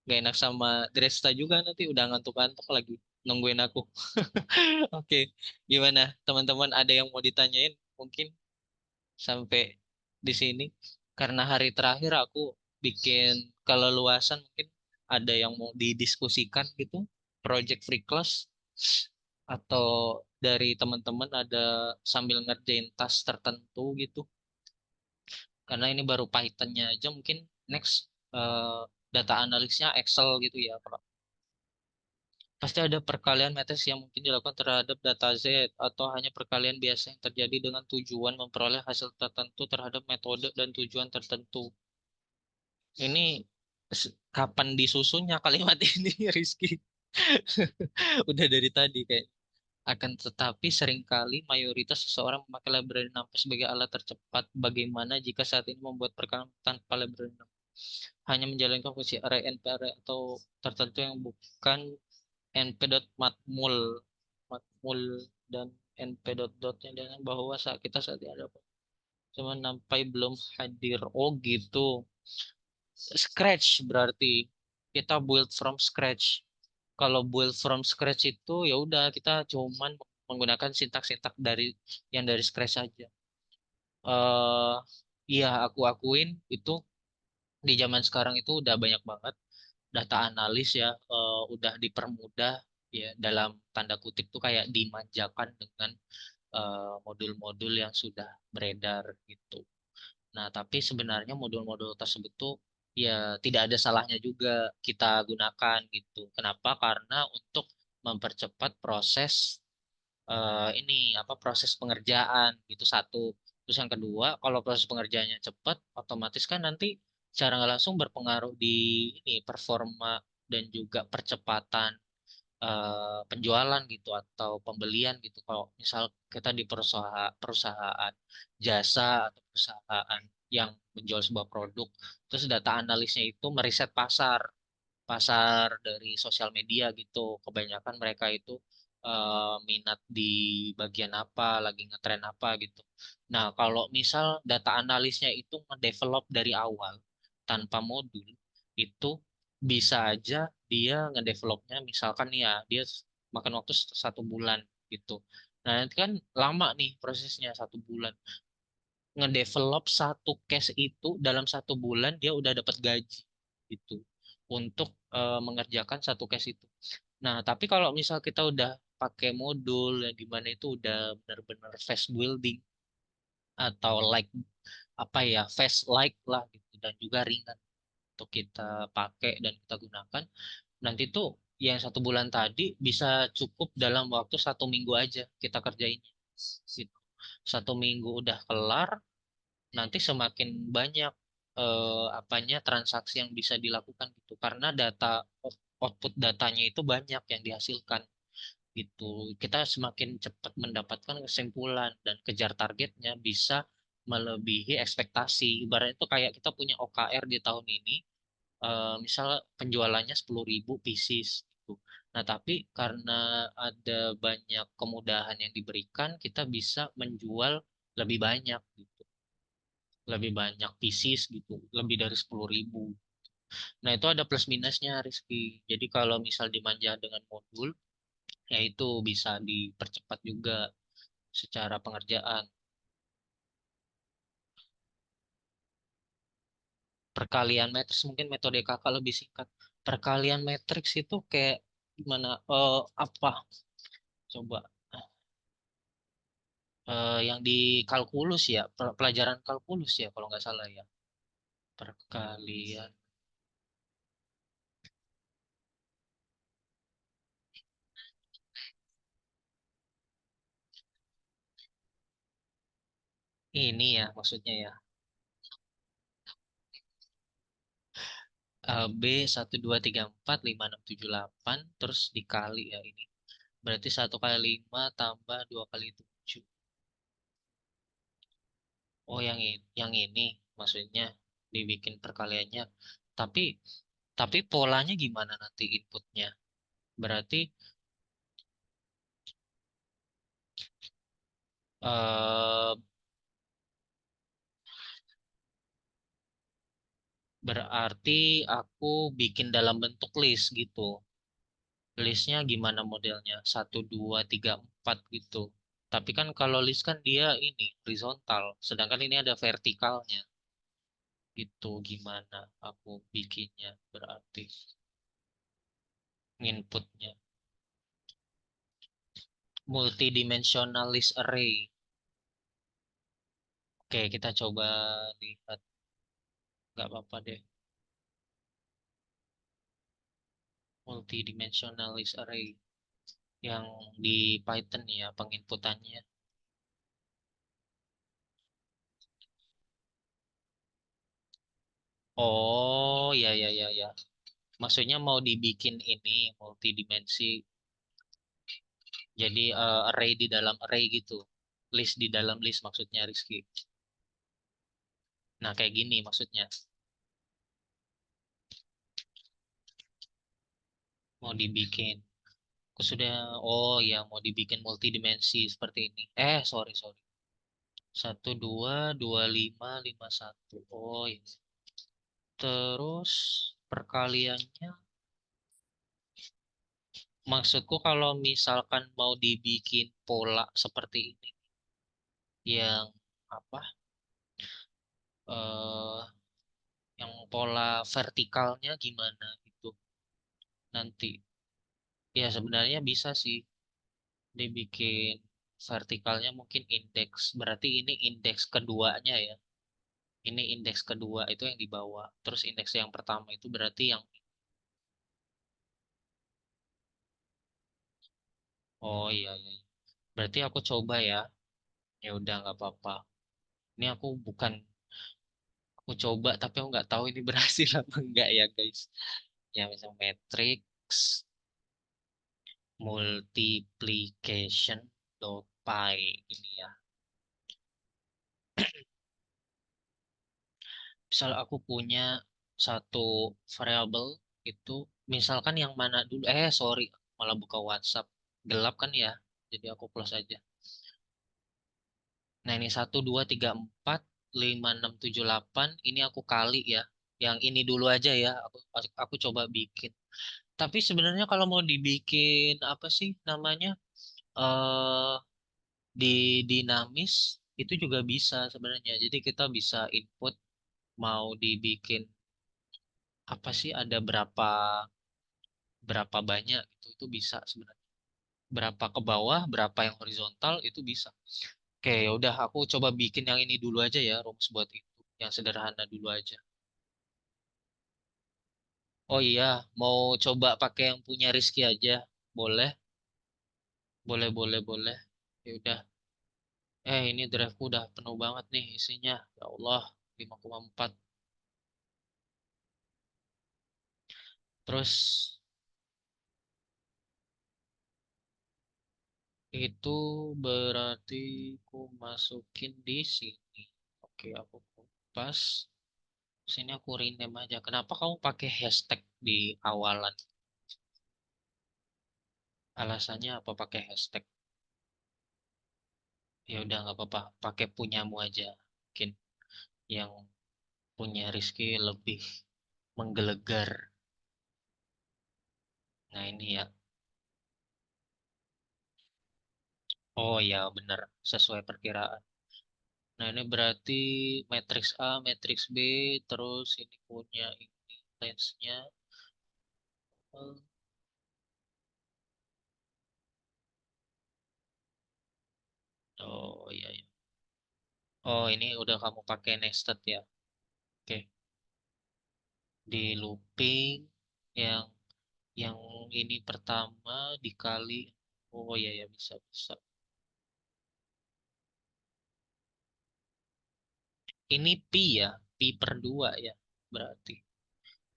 nggak enak sama Dresta juga, nanti udah ngantuk-ngantuk lagi nungguin aku. Oke, gimana teman-teman, ada yang mau ditanyain mungkin sampai di sini? Karena hari terakhir aku bikin keleluasan, mungkin ada yang mau didiskusikan gitu, project free class, atau dari teman-teman ada sambil ngerjain tas tertentu gitu. Karena ini baru Python-nya aja, mungkin next data analisnya Excel gitu ya. Pasti ada perkalian matriks yang mungkin dilakukan terhadap data Z, atau hanya perkalian biasa yang terjadi dengan tujuan memperoleh hasil tertentu terhadap metode dan tujuan tertentu. Ini kapan disusunnya kalimat ini, Rizky? Udah dari tadi kayak. Akan tetapi seringkali mayoritas seseorang memakai library NumPy sebagai alat tercepat. Bagaimana jika saat ini membuat perkalian tanpa library NumPy? Hanya menjalankan fungsi array, np array atau tertentu yang bukan np.matmul, matmul dan np.dotnya, dengan bahwa saat kita saat ini ada cuma NumPy belum hadir. Oh gitu. Scratch berarti kita build from scratch. Kalau build from scratch itu ya udah kita cuman menggunakan sintak-sintak dari yang dari scratch aja. eh Iya, aku akuin itu di zaman sekarang itu udah banyak banget data analis ya, udah dipermudah ya, dalam tanda kutip tuh kayak dimanjakan dengan modul-modul yang sudah beredar gitu. Nah, tapi sebenarnya modul-modul tersebut tuh ya tidak ada salahnya juga kita gunakan gitu. Kenapa? Karena untuk mempercepat proses ini apa, proses pengerjaan gitu, satu. Terus yang kedua, kalau proses pengerjaannya cepat, otomatis kan nanti secara nggak langsung berpengaruh di ini performa dan juga percepatan penjualan gitu atau pembelian gitu. Kalau misal kita di perusahaan jasa atau perusahaan yang menjual sebuah produk, terus data analisnya itu meriset pasar pasar dari sosial media gitu. Kebanyakan mereka itu minat di bagian apa, lagi ngetren apa gitu. Nah, kalau misal data analisnya itu ngedevelop dari awal tanpa modul, itu bisa aja dia ngedevelopnya misalkan ya dia makan waktu 1 bulan gitu. Nah, nanti kan lama nih prosesnya 1 bulan. Ngedevelop satu case itu dalam 1 bulan dia udah dapat gaji gitu untuk mengerjakan satu case itu. Nah, tapi kalau misal kita udah pakai modul yang dimana itu udah benar-benar fast building atau like apa ya fast like lah gitu dan juga ringan untuk kita pakai dan kita gunakan, nanti tuh yang 1 bulan tadi bisa cukup dalam waktu 1 minggu aja kita kerjainnya. Gitu. 1 minggu udah kelar, nanti semakin banyak apanya transaksi yang bisa dilakukan gitu karena output datanya itu banyak yang dihasilkan gitu. Kita semakin cepat mendapatkan kesimpulan dan kejar targetnya bisa melebihi ekspektasi. Ibaratnya itu kayak kita punya OKR di tahun ini, misal penjualannya 10.000 pieces gitu. Nah, tapi karena ada banyak kemudahan yang diberikan, kita bisa menjual lebih banyak gitu, lebih banyak pieces gitu, lebih dari 10.000. Nah, itu ada plus minusnya, Rizky. Jadi kalau misal dimanja dengan modul, ya itu bisa dipercepat juga secara pengerjaan. Perkalian matriks mungkin metode kakak lebih singkat. Perkalian matriks itu kayak gimana? Apa? Coba. Yang di kalkulus ya, pelajaran kalkulus ya kalau nggak salah ya. Perkalian. Ini ya maksudnya ya. B 1 2 3 4 5 6 7 8 terus dikali ya ini. Berarti 1 kali 5 tambah 2 kali 7. Oh, yang ini maksudnya dibikin perkaliannya. Tapi tapi polanya gimana nanti inputnya? Berarti eh berarti aku bikin dalam bentuk list gitu. Listnya gimana modelnya? 1 2 3 4 gitu. Tapi kan kalau list kan dia ini horizontal, sedangkan ini ada vertikalnya. Gitu gimana aku bikinnya berarti inputnya. Multidimensional list array. Oke, kita coba lihat. Nggak apa-apa deh. Multidimensional list array. Yang di Python ya, penginputannya. Oh, ya, ya, ya, ya. Maksudnya mau dibikin ini multidimensi. Jadi array di dalam array gitu. List di dalam list maksudnya Rizky. Nah, kayak gini maksudnya. Mau dibikin. Aku sudah, oh ya, mau dibikin multidimensi seperti ini. Sorry, sorry. 1 2 2 5 5 1. Oh iya. Terus perkaliannya, maksudku kalau misalkan mau dibikin pola seperti ini, yang apa? eh yang pola vertikalnya gimana gitu nanti. Ya sebenarnya bisa sih dibikin vertikalnya mungkin indeks. Berarti ini indeks keduanya ya. Ini indeks kedua itu yang di bawah. Terus indeks yang pertama itu berarti yang, oh iya iya. Iya. Berarti aku coba ya. Ya udah nggak apa-apa. Ini aku coba tapi aku nggak tahu ini berhasil apa enggak ya guys. Ya misal matrix multiplication dot py ini ya. Misal aku punya satu variabel itu, misalkan yang mana dulu? Sorry, malah buka WhatsApp. gelap kan ya. Jadi aku close aja. Nah ini 1, 2, 3, 4, 5, 6, 7, 8. Ini aku kali ya. Yang ini dulu aja ya. Aku coba bikin. Tapi sebenarnya kalau mau dibikin apa sih namanya? eh di dinamis itu juga bisa sebenarnya. Jadi kita bisa input mau dibikin apa sih ada berapa berapa banyak gitu itu bisa sebenarnya. Berapa ke bawah, berapa yang horizontal itu bisa. Oke, ya udah aku coba bikin yang ini dulu aja ya, rumus buat itu. Yang sederhana dulu aja. Oh iya, mau coba pakai yang punya Rizky aja. Boleh? Boleh, boleh, boleh. Ya udah. Ini driveku udah penuh banget nih isinya. Ya Allah, 5,4. Terus itu berarti aku masukin di sini. Oke, aku pas. Sini aku rename aja. Kenapa kamu pakai hashtag di awalan? Alasannya apa pakai hashtag? Ya udah nggak apa-apa, pakai punyamu aja. Mungkin yang punya Rizky lebih menggelegar. Nah ini ya. Oh ya bener, sesuai perkiraan. Nah ini berarti matriks A, matriks B, terus ini punya ini lensnya. Eh, Oh iya, iya. Oh ini udah kamu pakai nested ya. Oke, di looping yang yang ini pertama dikali. Oh iya ya bisa bisa. Ini pi ya, pi per 2 ya berarti.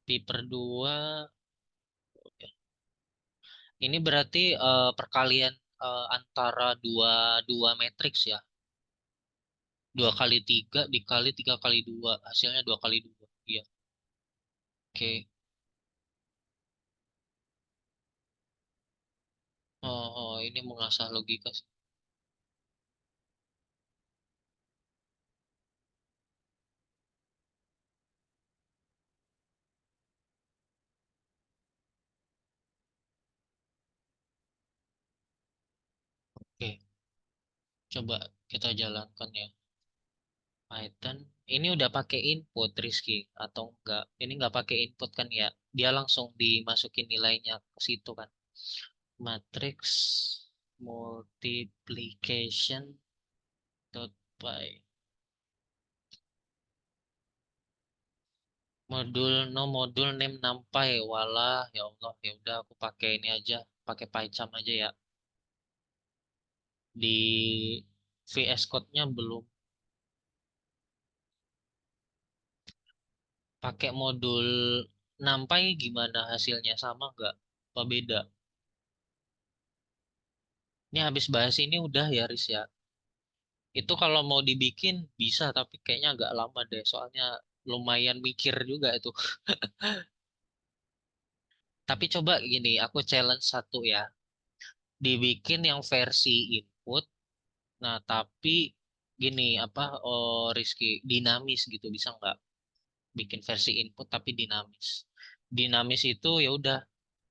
Pi per 2 ini berarti perkalian antara dua dua matriks ya. 2 kali 3 dikali 3 kali 2 hasilnya 2 kali 2. Iya. Oke. Ini mengasah logika sih. Oke, coba kita jalankan ya. Python. Ini udah pakai input Rizky atau enggak? Ini enggak pakai input kan ya? Dia langsung dimasukin nilainya ke situ kan? Matrix multiplication dot by modul no modul name nampai walah ya Allah ya udah aku pakai ini aja pakai PyCharm aja ya di VS Code-nya belum pakai modul nampai gimana hasilnya sama nggak apa beda ini habis bahas ini udah ya Riz ya itu kalau mau dibikin bisa tapi kayaknya agak lama deh soalnya lumayan mikir juga itu tapi coba gini aku challenge satu ya dibikin yang versi input. Nah, tapi gini apa Rizky dinamis gitu bisa nggak bikin versi input tapi dinamis. Dinamis itu ya udah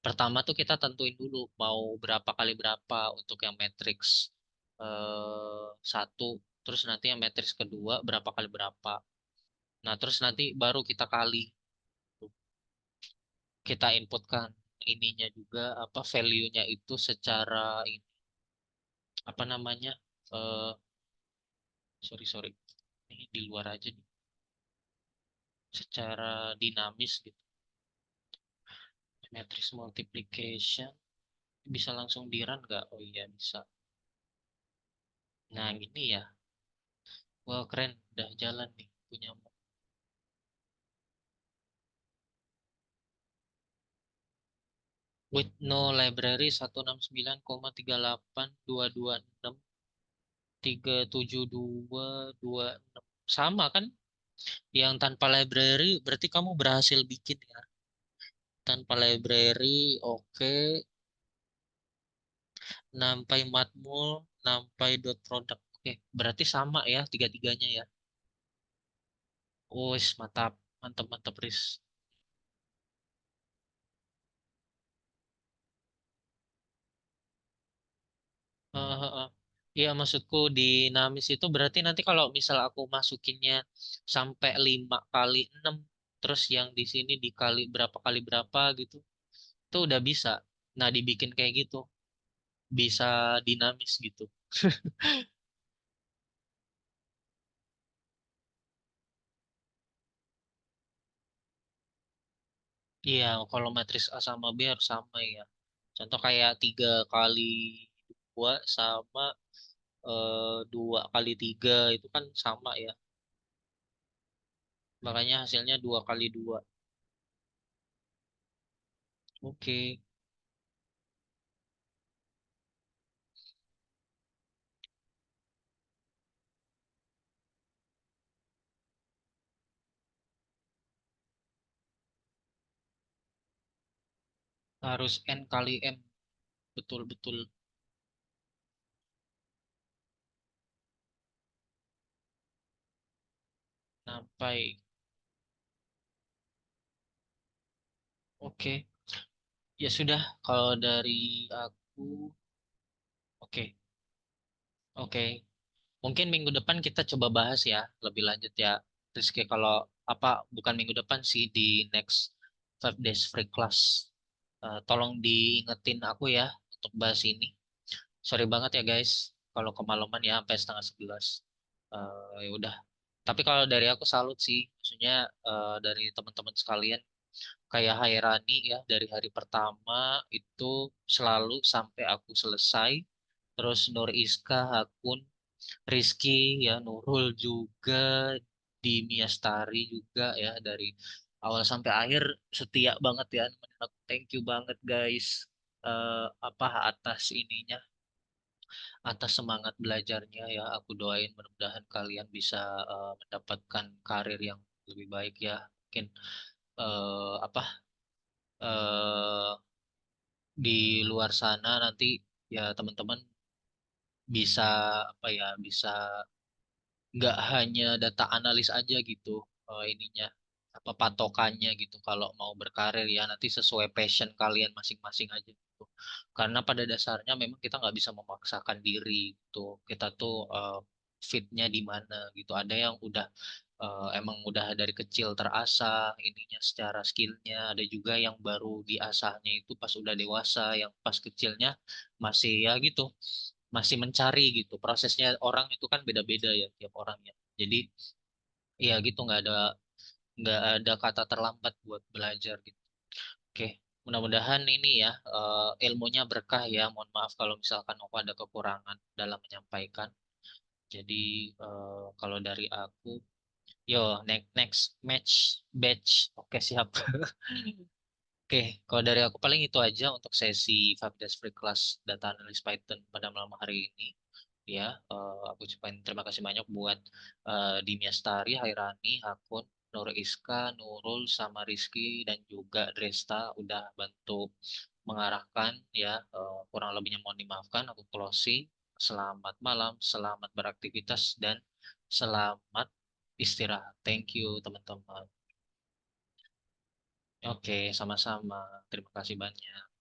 pertama tuh kita tentuin dulu mau berapa kali berapa untuk yang matriks satu, terus nanti yang matriks kedua berapa kali berapa. Nah, terus nanti baru kita kali kita inputkan ininya juga apa value-nya itu secara ini apa namanya eh sorry sorry ini di luar aja nih secara dinamis gitu. Matrix multiplication bisa langsung di run nggak? Oh iya bisa. Nah gini ya. Wah keren, udah jalan nih punya. With no library 169,3822637226 sama kan? Yang tanpa library berarti kamu berhasil bikin ya. Tanpa library oke. Nampai Matmul, Nampai dot product. Oke, berarti sama ya tiga-tiganya ya. Wis, mantap, mantap, mantap, Riz. Heeh. Iya, maksudku dinamis itu berarti nanti kalau misal aku masukinnya sampai 5 kali 6, terus yang di sini dikali berapa kali berapa gitu, itu udah bisa. Nah, dibikin kayak gitu, bisa dinamis gitu. Iya, kalau matris A sama B harus sama ya. Contoh kayak 3 kali 2 sama 2 kali 3 itu kan sama ya. Makanya hasilnya 2 kali 2. Oke, harus N kali M. Betul-betul. Sampai. Oke. Ya sudah, kalau dari aku, oke. Oke. Mungkin minggu depan kita coba bahas ya, lebih lanjut ya. Rizky, kalau apa, bukan minggu depan sih, di next 5 days free class. Tolong diingetin aku ya untuk bahas ini. Sorry banget ya guys, kalau kemalaman ya sampai setengah 11. Ya udah. Tapi kalau dari aku salut sih, maksudnya dari teman-teman sekalian, kayak Hairani ya, dari hari pertama itu selalu sampai aku selesai. Terus Nur Iska, Hakun, Rizky, ya Nurul juga, di Miastari juga ya, dari awal sampai akhir setia banget ya nemenin aku. Thank you banget guys. Apa atas ininya, atas semangat belajarnya ya. Aku doain mudah-mudahan kalian bisa mendapatkan karir yang lebih baik ya. Mungkin apa eh, di luar sana nanti ya teman-teman bisa apa ya, bisa nggak hanya data analis aja gitu, ininya apa patokannya gitu kalau mau berkarir ya, nanti sesuai passion kalian masing-masing aja gitu, karena pada dasarnya memang kita nggak bisa memaksakan diri gitu, kita tuh fitnya di mana gitu. Ada yang udah emang udah dari kecil terasah ininya secara skillnya, ada juga yang baru diasahnya itu pas udah dewasa, yang pas kecilnya masih ya gitu, masih mencari gitu. Prosesnya orang itu kan beda-beda ya tiap orang ya. Jadi ya gitu, nggak ada kata terlambat buat belajar gitu. Oke, mudah-mudahan ini ya ilmunya berkah ya. Mohon maaf kalau misalkan aku ada kekurangan dalam menyampaikan. Jadi kalau dari aku, yo next next match batch. Oke, siap. Oke, kalau dari aku paling itu aja untuk sesi 5 days free class data analyst Python pada malam hari ini. Ya, aku ucapin terima kasih banyak buat Dimya Stari, Hairani, Hakun, Nur Iska, Nurul, sama Rizky, dan juga Dresta udah bantu mengarahkan ya. Kurang lebihnya mohon dimaafkan. Aku closing. Selamat malam, selamat beraktivitas, dan selamat istirahat. Thank you, teman-teman. Oke, sama-sama. Terima kasih banyak.